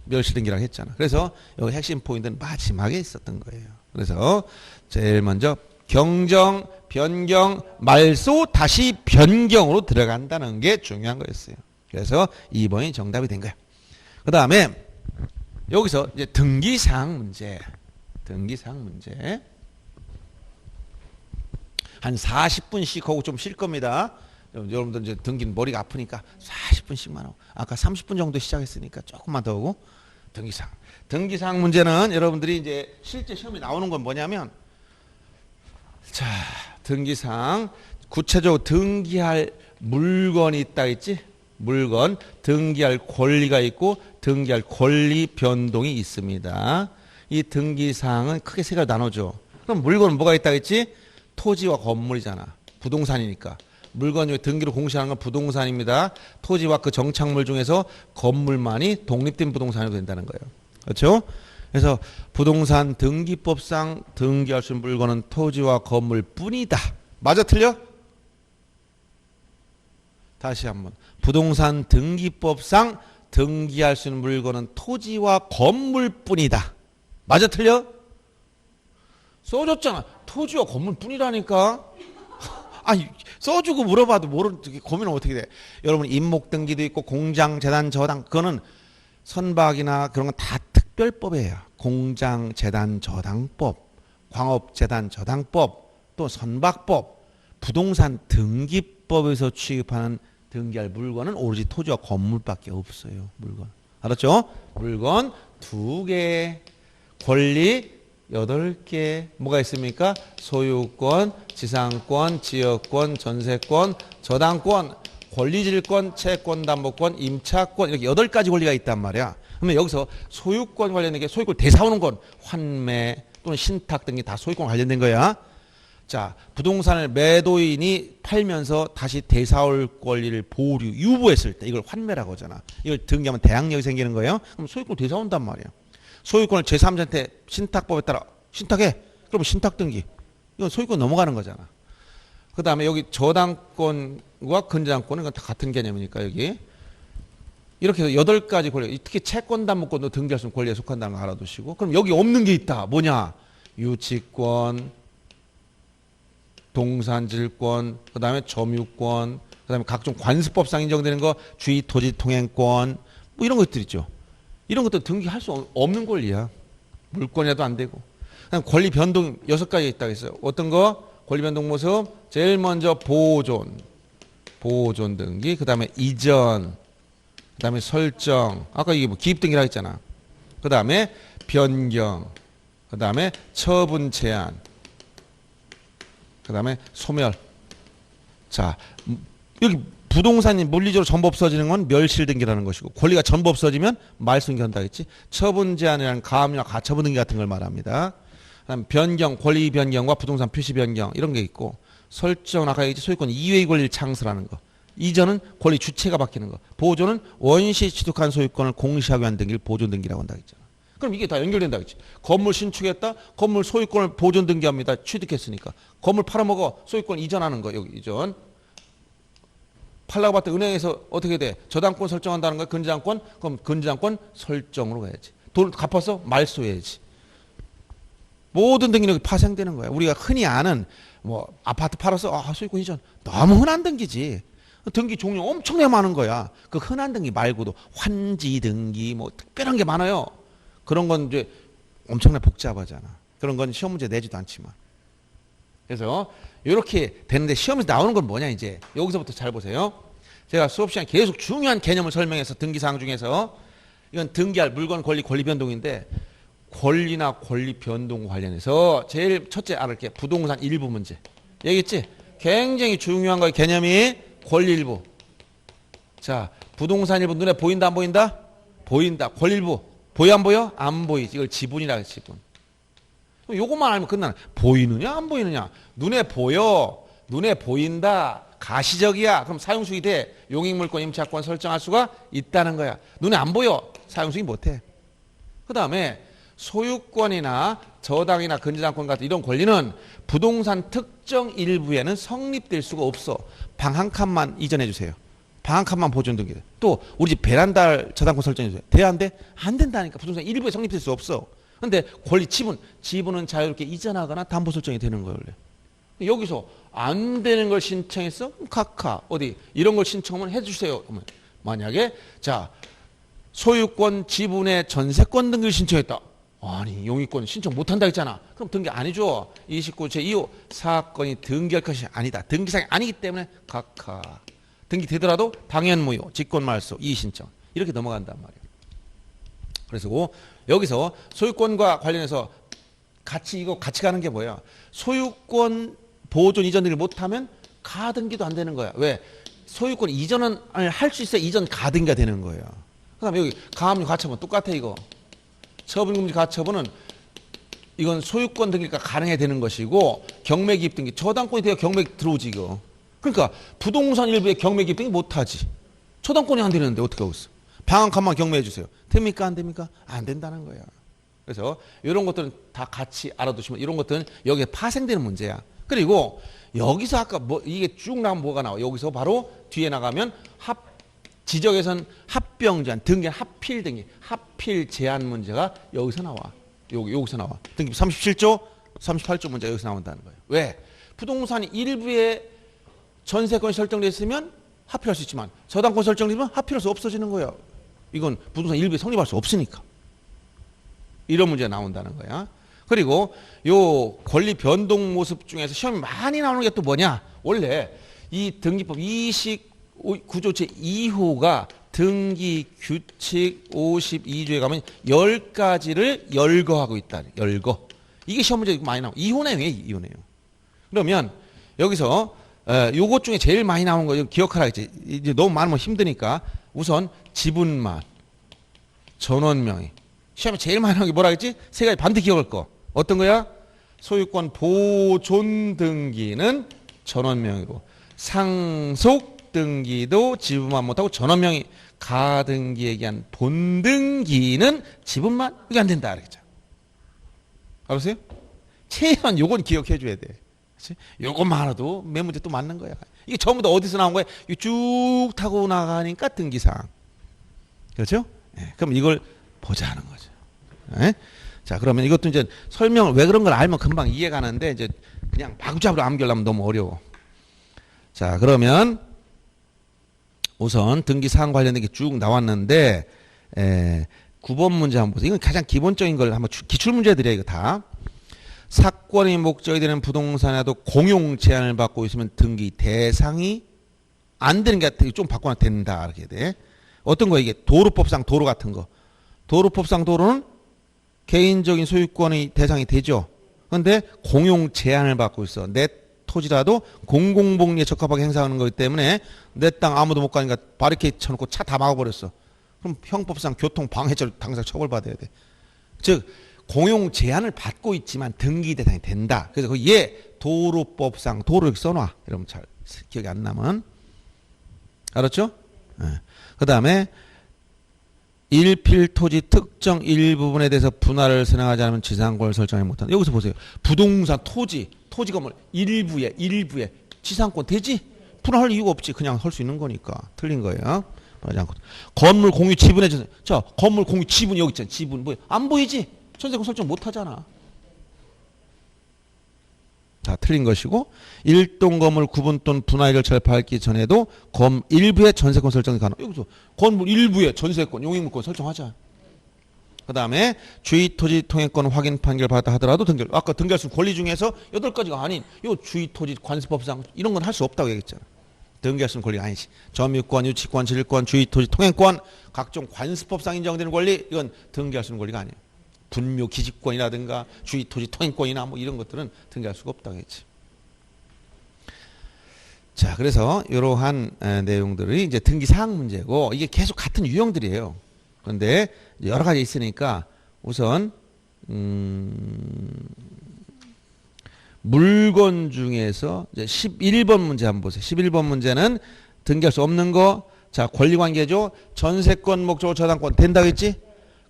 멸실 등기라고 했잖아. 그래서 여기 핵심 포인트는 마지막에 있었던 거예요. 그래서 제일 먼저 경정, 변경, 말소, 다시 변경으로 들어간다는 게 중요한 거였어요. 그래서 2번이 정답이 된 거야. 그 다음에 여기서 이제 등기사항 문제. 등기사항 문제. 한 40분씩 하고 좀 쉴 겁니다. 여러분들 이제 등기는 머리가 아프니까 40분씩만 하고. 아까 30분 정도 시작했으니까 조금만 더 하고. 등기사항. 등기사항 문제는 여러분들이 이제 실제 시험에 나오는 건 뭐냐면 자, 등기사항. 구체적으로 등기할 물건이 있다 했지? 물건, 등기할 권리가 있고 등기할 권리 변동이 있습니다. 이 등기사항은 크게 세 가지로 나눠줘. 그럼 물건은 뭐가 있다 했지? 토지와 건물이잖아. 부동산이니까. 물건 중에 등기로 공시하는 건 부동산입니다. 토지와 그 정착물 중에서 건물만이 독립된 부동산이 된다는 거예요. 그렇죠? 그래서 부동산 등기법상 등기할 수 있는 물건은 토지와 건물뿐이다. 맞아 틀려? 다시 한번. 부동산 등기법상 등기할 수 있는 물건은 토지와 건물뿐이다. 맞아 틀려? 써줬잖아. 토지와 건물뿐이라니까. 아니 써주고 물어봐도 모르는 고민은 어떻게 돼? 여러분 임목등기도 있고 공장, 재단, 저당 그거는 선박이나 그런 건 다 특별법이에요. 공장, 재단, 저당법, 광업, 재단, 저당법, 또 선박법, 부동산 등기법에서 취급하는 등기할 물건은 오로지 토지와 건물밖에 없어요. 물건. 알았죠? 물건 2개, 권리 8개. 뭐가 있습니까? 소유권, 지상권, 지역권, 전세권, 저당권, 권리질권, 채권담보권, 임차권 이렇게 8가지 권리가 있단 말이야. 그러면 여기서 소유권 관련된 게 소유권 대사오는 건 환매 또는 신탁 등이 다 소유권 관련된 거야. 자, 부동산을 매도인이 팔면서 다시 되사올 권리를 보류, 유보했을 때 이걸 환매라고 하잖아. 이걸 등기하면 대항력이 생기는 거예요. 그럼 소유권 되사온단 말이야. 소유권을 제3자한테 신탁법에 따라 신탁해. 그러면 신탁 등기. 이건 소유권 넘어가는 거잖아. 그 다음에 여기 저당권과 근저당권은 이건 다 같은 개념이니까 여기. 이렇게 해서 8가지 권리. 특히 채권담보권도 등기할 수 있는 권리에 속한다는 거 알아두시고. 그럼 여기 없는 게 있다. 뭐냐? 유치권, 동산질권, 그 다음에 점유권, 그 다음에 각종 관습법상 인정되는 거, 주의토지통행권, 뭐 이런 것들 있죠. 이런 것도 등기할 수 없는 권리야. 물권이라도 안 되고. 그다음 권리 변동 6가지 있다고 했어요. 어떤 거? 권리 변동 모습. 제일 먼저 보존 등기. 그 다음에 이전. 그 다음에 설정. 아까 이게 뭐 기입 등기라고 했잖아. 그 다음에 변경. 그 다음에 처분 제한. 그 다음에 소멸. 자, 여기 부동산이 물리적으로 전부 없어지는 건 멸실등기라는 것이고 권리가 전부 없어지면 말소등기 한다 했지. 처분 제한이라는 가압류나 가처분 등기 같은 걸 말합니다. 그다음 변경, 권리 변경과 부동산 표시 변경 이런 게 있고 설정은 아까 얘기했지 소유권 이외의 권리를 창설하는 거. 이전은 권리 주체가 바뀌는 거. 보존은 원시 취득한 소유권을 공시하기 위한 등기를 보존 등기라고 한다 했잖아. 그럼 이게 다 연결된다 했지. 건물 신축했다. 건물 소유권을 보존 등기합니다. 취득했으니까. 건물 팔아먹어. 소유권 이전하는 거. 여기 이전. 팔라고 봤더니 은행에서 어떻게 돼? 저당권 설정한다는 거야. 근저당권? 그럼 근저당권 설정으로 가야지. 돈 갚아서 말소해야지. 모든 등기력이 파생되는 거야. 우리가 흔히 아는 뭐 아파트 팔아서 소유권 이전. 너무 흔한 등기지. 등기 종류 엄청나게 많은 거야. 그 흔한 등기 말고도 환지 등기 뭐 특별한 게 많아요. 그런 건 이제 엄청나게 복잡하잖아. 그런 건 시험 문제 내지도 않지만. 그래서 이렇게 되는데 시험에서 나오는 건 뭐냐 이제 여기서부터 잘 보세요. 제가 수업 시간에 계속 중요한 개념을 설명해서 등기사항 중에서 이건 등기할 물건 권리 권리 변동인데 권리나 권리 변동 관련해서 제일 첫째 알을 게 부동산 일부 문제. 얘기했지? 굉장히 중요한 거예요. 개념이 권리 일부. 자, 부동산 일부 눈에 보인다 안 보인다? 보인다. 권리 일부. 보여 안 보여? 안 보이지. 이걸 지분이라 해 지분. 요것만 알면 끝나는. 보이느냐 안 보이느냐? 눈에 보여. 눈에 보인다. 가시적이야. 그럼 사용수익이 돼. 용익물권 임차권 설정할 수가 있다는 거야. 눈에 안 보여. 사용수익 못해. 그 다음에 소유권이나 저당이나 근저당권 같은 이런 권리는 부동산 특정 일부에는 성립될 수가 없어. 방 한 칸만 이전해 주세요. 방 한 칸만 보존 등기. 또 우리 집 베란다 저당권 설정해 주세요. 돼 안 돼? 안 된다니까. 부동산 일부에 성립될 수 없어. 근데 권리 지분은 자유롭게 이전하거나 담보 설정이 되는 거예요, 원래. 여기서 안 되는 걸 신청했어? 카카 어디 이런 걸 신청하면 해주세요. 만약에 자 소유권 지분의 전세권 등기를 신청했다. 아니 용익권 신청 못한다 했잖아. 그럼 등기 안 해줘. 29 제2호 사건이 등기할 것이 아니다. 등기사항이 아니기 때문에 카카 등기 되더라도 당연 무효 직권 말소 이의 신청 이렇게 넘어간단 말이에요. 그래서 여기서 소유권과 관련해서 같이 가는 게 뭐야? 소유권 보존 이전 등기를 못하면 가등기도 안 되는 거야. 왜? 소유권 이전을 할 수 있어야 이전 가등기가 되는 거예요. 그 다음에 여기 가압류 가처분 똑같아 이거. 처분금지 가처분은 이건 소유권 등기가 가능해야 되는 것이고 경매기입 등기 저당권이 돼야 경매 들어오지 이거. 그러니까 부동산 일부에 경매기입 등기 못하지. 저당권이 안 되는데 어떻게 하고 있어. 방 한 칸만 경매해 주세요. 됩니까 안 됩니까? 안 된다는 거야. 그래서 이런 것들은 다 같이 알아두시면 이런 것들은 여기에 파생되는 문제야. 그리고 여기서 아까 이게 쭉 나가면 뭐가 나와? 여기서 바로 뒤에 나가면 지적에선 합병 제한, 등기 합필 등기, 합필 제한 문제가 여기서 나와. 여기서 나와. 등기 37조, 38조 문제가 여기서 나온다는 거예요. 왜? 부동산이 일부에 전세권이 설정되어 있으면 합필할 수 있지만 저당권 설정되면 합필할 수 없어지는 거예요. 이건 부동산 일부에 성립할 수 없으니까. 이런 문제가 나온다는 거야. 그리고 요 권리 변동 모습 중에서 시험이 많이 나오는 게 또 뭐냐? 원래 이 등기법 29조 제2호가 등기 규칙 52조에 가면 10가지를 열거하고 있다. 열거. 이게 시험 문제 많이 나와요. 이혼해요. 이혼해요. 그러면 여기서 요것 중에 제일 많이 나오는 거 기억하라 했지. 이제 너무 많으면 힘드니까 우선 지분만, 전원명의. 시험에 제일 많이 나오는 게 뭐라 했지? 세 가지 반드시 기억할 거. 어떤 거야? 소유권 보존 등기는 전원명의고 상속 등기도 지분만 못하고 전원명의 가등기에 의한 본등기는 지분만 이게 안 된다. 그랬죠. 알았어요? 최소한 요건 기억해 줘야 돼. 요것만 알아도 몇 문제 또 맞는 거야. 이게 전부 다 어디서 나온 거야? 쭉 타고 나가니까 등기사항. 그렇죠? 네, 그럼 이걸 보자 하는 거죠. 네? 자, 그러면 이것도 이제 설명을 왜 그런 걸 알면 금방 이해가 가는데 이제 그냥 마구잡이로 암기하려면 너무 어려워. 자, 그러면 우선 등기사항 관련된 게 쭉 나왔는데 9번 문제 한번 보세요. 이건 가장 기본적인 걸 한번 기출문제들이에요. 이거 다. 사건의 목적이 되는 부동산에도 공용 제한을 받고 있으면 등기 대상이 안 되는 게 좀 바꿔놔 된다. 이렇게 돼. 어떤 거 이게 도로법상 도로 같은 거. 도로법상 도로는 개인적인 소유권의 대상이 되죠. 그런데 공용 제한을 받고 있어. 내 토지라도 공공복리에 적합하게 행사하는 거기 때문에 내 땅 아무도 못 가니까 바리케이트 쳐놓고 차 다 막아버렸어. 그럼 형법상 교통방해죄로 당장 처벌받아야 돼. 즉 공용 제한을 받고 있지만 등기 대상이 된다. 그래서 그 도로법상 도로 이렇게 써놔. 이러면 잘 기억이 안 나면. 알았죠? 네. 그 다음에 일필 토지 특정 일부분에 대해서 분할을 선행하지 않으면 지상권을 설정하지 못한다. 여기서 보세요. 부동산 토지 건물 일부에 지상권 되지? 분할할 이유가 없지. 그냥 할 수 있는 거니까. 틀린 거예요. 건물 공유 지분에 자 건물 공유 지분 여기 있잖아. 지분 뭐 안 보이지? 전세권 설정 못 하잖아. 자, 틀린 것이고 일동 건물 구분 또는 분할 절차를 밟기 전에도 일부의 전세권 설정이 가능. 여기서 건물 일부의 전세권, 용익물권 설정하자. 그 다음에 주의 토지 통행권 확인 판결 받았다 하더라도 등기할, 아까 등기할 수 있는 권리 중에서 8가지가 아닌 요 주의 토지 관습법상 이런 건 할 수 없다고 얘기했잖아. 등기할 수 있는 권리가 아니지. 점유권, 유치권, 질권, 주의 토지 통행권, 각종 관습법상 인정되는 권리, 이건 등기할 수 있는 권리가 아니에요. 분묘 기지권이라든가 주의 토지 통행권이나 뭐 이런 것들은 등기할 수가 없다고 했지. 자, 그래서 이러한 내용들이 이제 등기 사항 문제고, 이게 계속 같은 유형들이에요. 그런데 여러 가지 있으니까 우선 물건 중에서 이제 11번 문제 한번 보세요. 11번 문제는 등기할 수 없는 거. 자, 권리관계죠. 전세권, 목적으로 저당권 된다고 했지?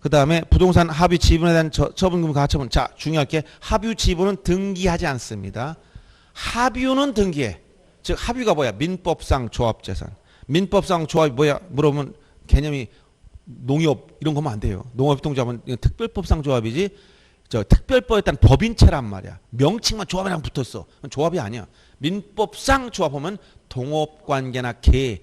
그 다음에 부동산 합의 지분에 대한 처분금 가처분. 자, 중요할 게 합의 지분은 등기하지 않습니다. 합의는 등기해. 즉 합의가 뭐야? 민법상 조합재산. 민법상 조합이 뭐야? 물어보면 개념이 농협 이런 거면 안 돼요. 농업협동조합은 특별법상 조합이지. 저 특별법에 따른 법인체란 말이야. 명칭만 조합이랑 붙었어. 그건 조합이 아니야. 민법상 조합하면 동업관계나 개,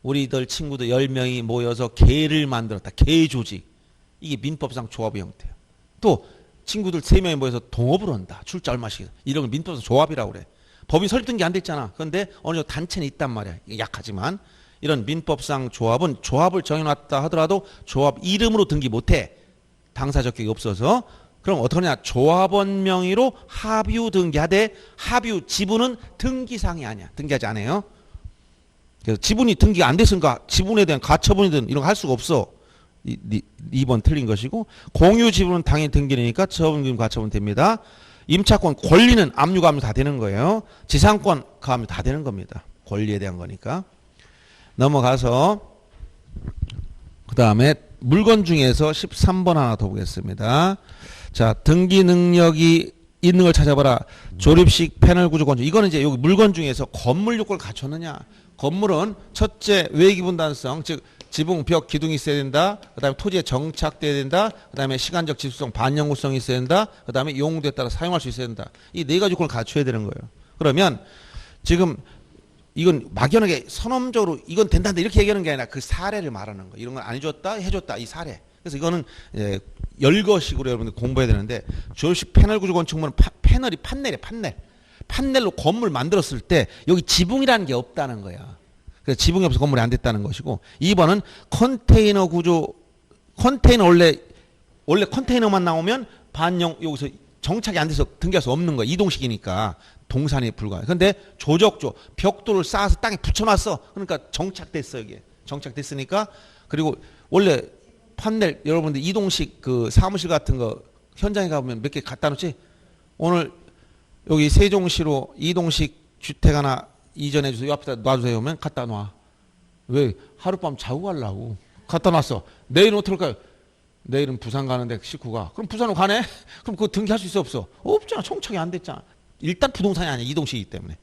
우리들 친구들 10명이 모여서 개를 만들었다. 개 조직. 이게 민법상 조합의 형태야. 또 친구들 3명이 모여서 동업을 한다. 출자 얼마씩. 이런 걸 민법상 조합이라고 그래. 법인 설립 등기 안 됐잖아. 그런데 어느 정도 단체는 있단 말이야. 약하지만 이런 민법상 조합은 조합을 정해놨다 하더라도 조합 이름으로 등기 못해. 당사 적격이 없어서. 그럼 어떻게 하냐? 조합원 명의로 합유 등기하되 합유 지분은 등기상이 아니야. 등기하지 않아요. 그래서 지분이 등기가 안 됐으니까 지분에 대한 가처분이든 이런 거 할 수가 없어. 2번 틀린 것이고, 공유 지분은 당연히 등기니까 처분금 가처분 됩니다. 임차권 권리는 압류 가압류 다 되는 거예요. 지상권 가압류 다 되는 겁니다. 권리에 대한 거니까. 넘어가서 그 다음에 물건 중에서 13번 하나 더 보겠습니다. 자, 등기 능력이 있는 걸 찾아봐라. 조립식 패널 구조 건축. 이거는 이제 여기 물건 중에서 건물 요건을 갖췄느냐. 건물은 첫째 외기분단성, 즉 지붕, 벽, 기둥이 있어야 된다. 그 다음에 토지에 정착돼야 된다. 그 다음에 시간적 지속성, 반영구성이 있어야 된다. 그 다음에 용도에 따라 사용할 수 있어야 된다. 이 4가지 요건을 갖춰야 되는 거예요. 그러면 지금 이건 막연하게 선언적으로 이건 된다는데 이렇게 얘기하는 게 아니라 그 사례를 말하는 거예요. 이런 걸 안 해줬다, 해줬다. 이 사례. 그래서 이거는 열거식으로 여러분들 공부해야 되는데, 조립식 패널 구조 건축물은 패널이 판넬이에요. 판넬. 판넬로 건물 만들었을 때 여기 지붕이라는 게 없다는 거야. 그래서 지붕이 없어서 건물이 안 됐다는 것이고, 2번은 컨테이너 구조. 컨테이너 원래 컨테이너만 나오면 반영 여기서 정착이 안 돼서 등기할 수 없는 거야. 이동식이니까 동산이 불가해. 근데 조적조 벽돌을 쌓아서 땅에 붙여놨어. 그러니까 정착됐어. 이게 정착됐으니까. 그리고 원래 판넬 여러분들 이동식 그 사무실 같은 거 현장에 가보면 몇 개 갖다 놓지. 오늘 여기 세종시로 이동식 주택 하나 이전해 주세요. 옆에다 놔주세요. 하면 갖다 놔. 왜? 하룻밤 자고 가려고. 갖다 놨어. 내일은 어떻게 할까요? 내일은 부산 가는데 식구가. 그럼 부산으로 가네? 그럼 그거 등기할 수 있어 없어? 없잖아. 청착이 안 됐잖아. 일단 부동산이 아니야. 이동식이기 때문에.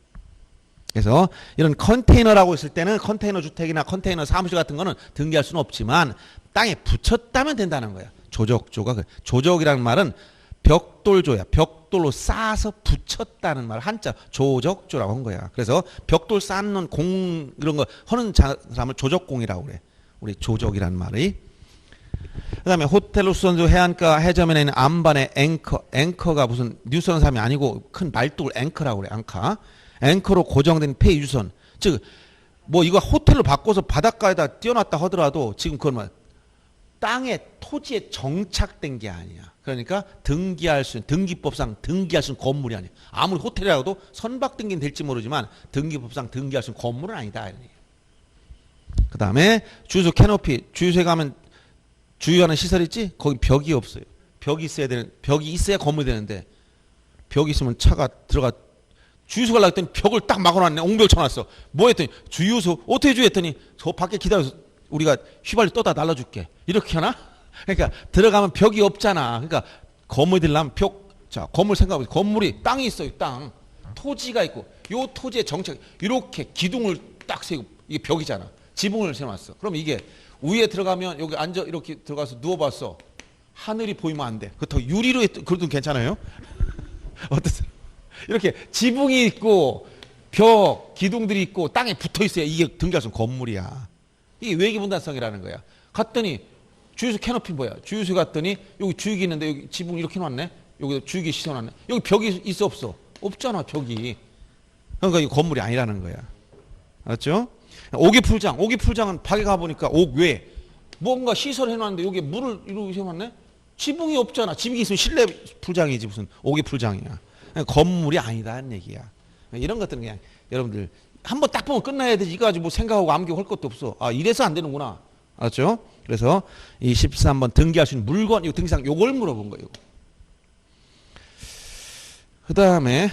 그래서 이런 컨테이너라고 했을 때는 컨테이너 주택이나 컨테이너 사무실 같은 거는 등기할 수는 없지만 땅에 붙였다면 된다는 거야. 조적조가. 조적이라는 말은 벽돌조야. 벽돌로 쌓아서 붙였다는 말. 한자 조적조라고 한 거야. 그래서 벽돌 쌓는 공 이런 거 하는 사람을 조적공이라고 그래. 우리 조적이라는 말이. 그 다음에 호텔 루선조 해안가 해저면에 있는 안반의 앵커. 앵커가 무슨 뉴선삼이 아니고 큰 말뚝을 앵커라고 그래. 앵커. 앵커로 고정된 폐유선. 즉 뭐 이거 호텔로 바꿔서 바닷가에다 띄워놨다 하더라도 지금 그건 뭐 땅에 토지에 정착된 게 아니야. 그러니까 등기할 수 있는, 등기법상 등기할 수 있는 건물이 아니야. 아무리 호텔이라도 선박 등기는 될지 모르지만 등기법상 등기할 수 있는 건물은 아니다. 그 다음에 주유소 캐노피. 주유소에 가면 주유하는 시설 있지? 거기 벽이 없어요. 벽이 있어야 건물이 되는데 벽이 있으면 차가 들어가. 주유소 가려고 했더니 벽을 딱 막아놨네. 옹벽 쳐놨어. 뭐 했더니 주유소 어떻게 주유했더니 저 밖에 기다려서 우리가 휘발유 떠다 날라줄게. 이렇게 하나? 그러니까 들어가면 벽이 없잖아. 그러니까 건물이 되려면 자, 건물 생각해보세요. 건물이 땅이 있어요. 땅. 토지가 있고 요 토지에 정착 이렇게 기둥을 딱 세우고 이게 벽이잖아. 지붕을 세워놨어. 그럼 이게 위에 들어가면 여기 앉아 이렇게 들어가서 누워봤어. 하늘이 보이면 안 돼. 그렇다고 유리로 그래도 괜찮아요? 어떠세요? 이렇게 지붕이 있고 벽, 기둥들이 있고 땅에 붙어 있어야 이게 등기할 수 있는 건물이야. 이게 외기분단성이라는 거야. 갔더니 주유소 캐노피 뭐야? 주유소 갔더니 여기 주유기 있는데 여기 지붕 이렇게 놨네. 여기 주유기 씌워놨네. 여기 벽이 있어 없어? 없잖아 벽이. 그러니까 이 건물이 아니라는 거야. 알았죠? 오기풀장은 밖에 가보니까 옥 외에 뭔가 시설 해놨는데 여기 물을 이렇게 해놨네. 지붕이 없잖아. 지붕이 있으면 실내 풀장이지 무슨 오기풀장이야. 건물이 아니다는 얘기야. 이런 것들은 그냥 여러분들 한번 딱 보면 끝나야 되지. 이거 가지고 뭐 생각하고 암기할 것도 없어. 아 이래서 안 되는구나. 알았죠? 그래서 이 13번 등기할 수 있는 물건, 이 등기상 요걸 물어본 거예요. 그 다음에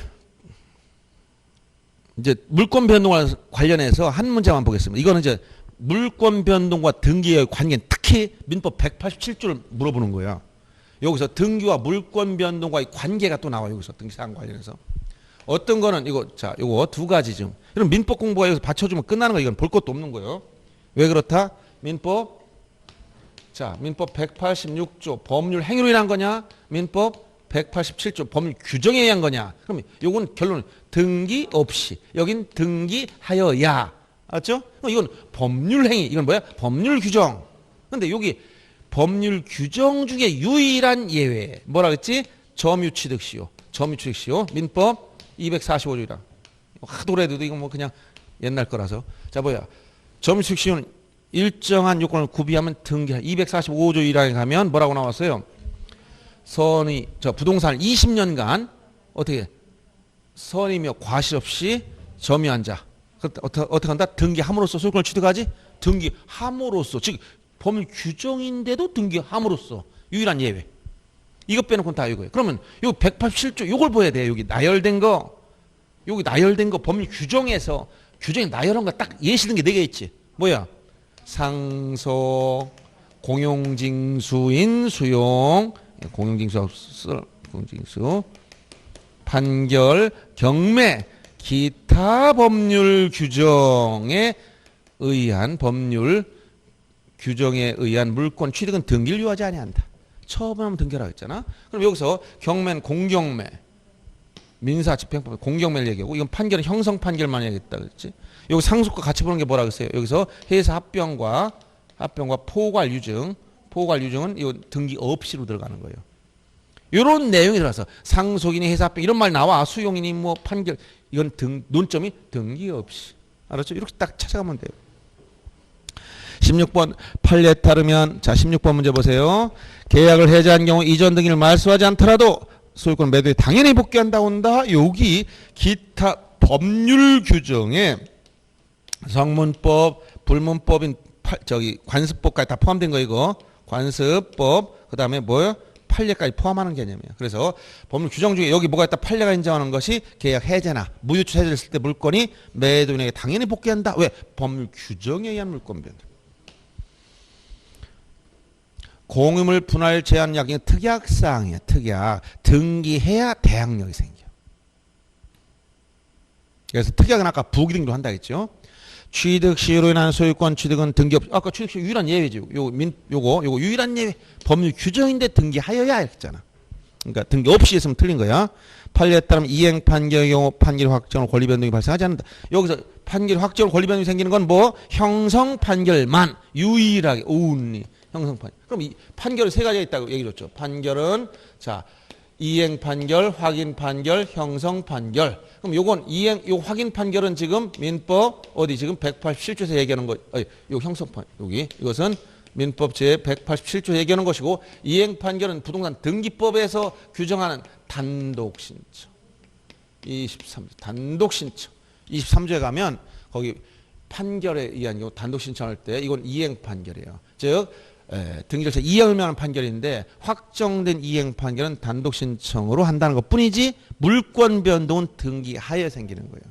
이제 물권 변동과 관련해서 한 문제만 보겠습니다. 이거는 이제 물권 변동과 등기의 관계는 특히 민법 187조를 물어보는 거야. 여기서 등기와 물권 변동과의 관계가 또 나와요. 여기서 등기사항 관련해서. 어떤 거는 이거 자 요거 두 가지 좀. 이런 민법 공부가 여기서 받쳐주면 끝나는 거. 이건 볼 것도 없는 거예요. 왜 그렇다? 민법 186조 법률 행위로 인한 거냐? 민법 187조 법률 규정에 의한 거냐? 그럼 요건 결론은 등기 없이. 여긴 등기하여야. 알았죠? 이건 법률 행위. 이건 뭐야? 법률 규정. 근데 여기 법률 규정 중에 유일한 예외. 뭐라 그랬지? 점유취득시효. 점유취득시효. 민법 245조이다. 하도 그래도 이거 뭐 그냥 옛날 거라서. 자 뭐야? 점유취득시효는 일정한 요건을 구비하면 등기하. 245조 1항에 가면 뭐라고 나왔어요? 선의 부동산을 20년간 어떻게 선의며 과실 없이 점유한 자. 어떻게 한다? 등기함으로써 소유권을 취득하지? 등기함으로써. 즉 법률 규정인데도 등기함으로써. 유일한 예외. 이것 빼놓고는 다 이거예요. 그러면 요 187조 요걸 보여야 돼요. 여기 나열된 거. 여기 나열된 거 법률 규정에서 규정에 나열한 거 딱 예시든 게 4개 있지. 뭐야? 상속, 공용징수인 수용, 공용징수, 판결, 경매, 기타 법률 규정에 의한 물권 취득은 등기를 요하지 아니한다. 처음에 하면 등기라고 했잖아. 그럼 여기서 경매는 공경매, 민사집행법 공경매를 얘기하고 이건 판결은 형성 판결만 얘기했다 그랬지. 여기 상속과 같이 보는 게 뭐라 그랬어요? 여기서 회사 합병과 포괄 유증은 이 등기 없이로 들어가는 거예요. 이런 내용이 들어가서 상속이니 회사 합병 이런 말 나와. 수용이니 뭐 판결 이건 논점이 등기 없이. 알았죠? 이렇게 딱 찾아가면 돼요. 16번 판례에 따르면 자 16번 문제 보세요. 계약을 해지한 경우 이전 등기를 말소하지 않더라도 소유권 매도에 당연히 복귀한다 온다. 여기 기타 법률 규정에 성문법, 불문법인 관습법까지 다 포함된 거 이거. 관습법 그다음에 뭐요? 판례까지 포함하는 개념이에요. 그래서 법률 규정 중에 여기 뭐가 있다? 판례가 인정하는 것이 계약 해제나 무효추 해제를 했을 때 물건이 매도인에게 당연히 복귀한다. 왜? 법률 규정에 의한 물권 변동. 공유물 분할 제한 약이 특약사항이야. 특약. 등기해야 대항력이 생겨. 그래서 특약은 아까 부기등기로 한다 했죠. 취득 시효로 인한 소유권 취득은 등기 없이. 아까 취득 시효 유일한 예외지. 요거 유일한 예외. 법률 규정인데 등기하여야 했잖아. 그러니까 등기 없이 했으면 틀린 거야. 판례에 따르면 이행 판결의 경우 판결 확정으로 권리 변동이 발생하지 않는다. 여기서 판결 확정으로 권리 변동이 생기는 건 뭐? 형성 판결만 유일하게 only 형성 판결. 그럼 이 판결은 3가지가 있다고 얘기 줬죠. 판결은 자 이행 판결, 확인 판결, 형성 판결. 그럼 요건 요 확인 판결은 지금 민법 어디 지금 187조에서 얘기하는 거. 요 형성 판결 여기 이것은 민법 제 187조 얘기하는 것이고 이행 판결은 부동산 등기법에서 규정하는 단독 신청. 23조 단독 신청. 23조에 가면 거기 판결에 의한 경우 단독 신청할 때 이건 이행 판결이에요. 즉 등기 절차 이행을 하는 판결인데 확정된 이행 판결은 단독 신청으로 한다는 것 뿐이지 물권 변동은 등기하에 생기는 거예요.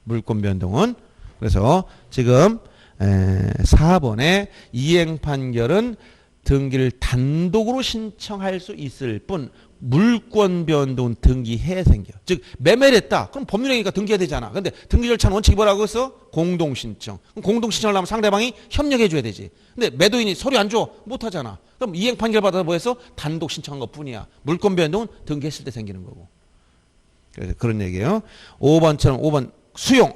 물권 변동은. 그래서 지금 4번에 이행 판결은 등기를 단독으로 신청할 수 있을 뿐 물권 변동은 등기해야 생겨. 즉 매매를 했다. 그럼 법률행위가 등기해야 되잖아. 근데 등기 절차는 원칙이 뭐라고 했어? 공동신청. 그럼 공동신청을 하면 상대방이 협력해 줘야 되지. 근데 매도인이 서류 안 줘? 못 하잖아. 그럼 이행 판결 받아서 뭐 했어? 단독 신청한 것뿐이야. 물권 변동은 등기했을 때 생기는 거고. 그래서 그런 얘기예요. 5번처럼 5번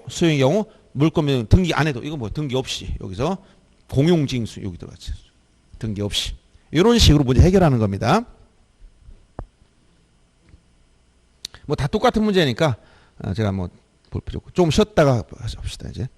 수용의 경우 물권 변동 등기 안 해도 이거 뭐 등기 없이 여기서 공용징수 여기 들어갔지. 등기 없이. 이런 식으로 문제 해결하는 겁니다. 뭐 다 똑같은 문제니까 제가 뭐 볼 필요 없고 좀 쉬었다가 합시다 이제.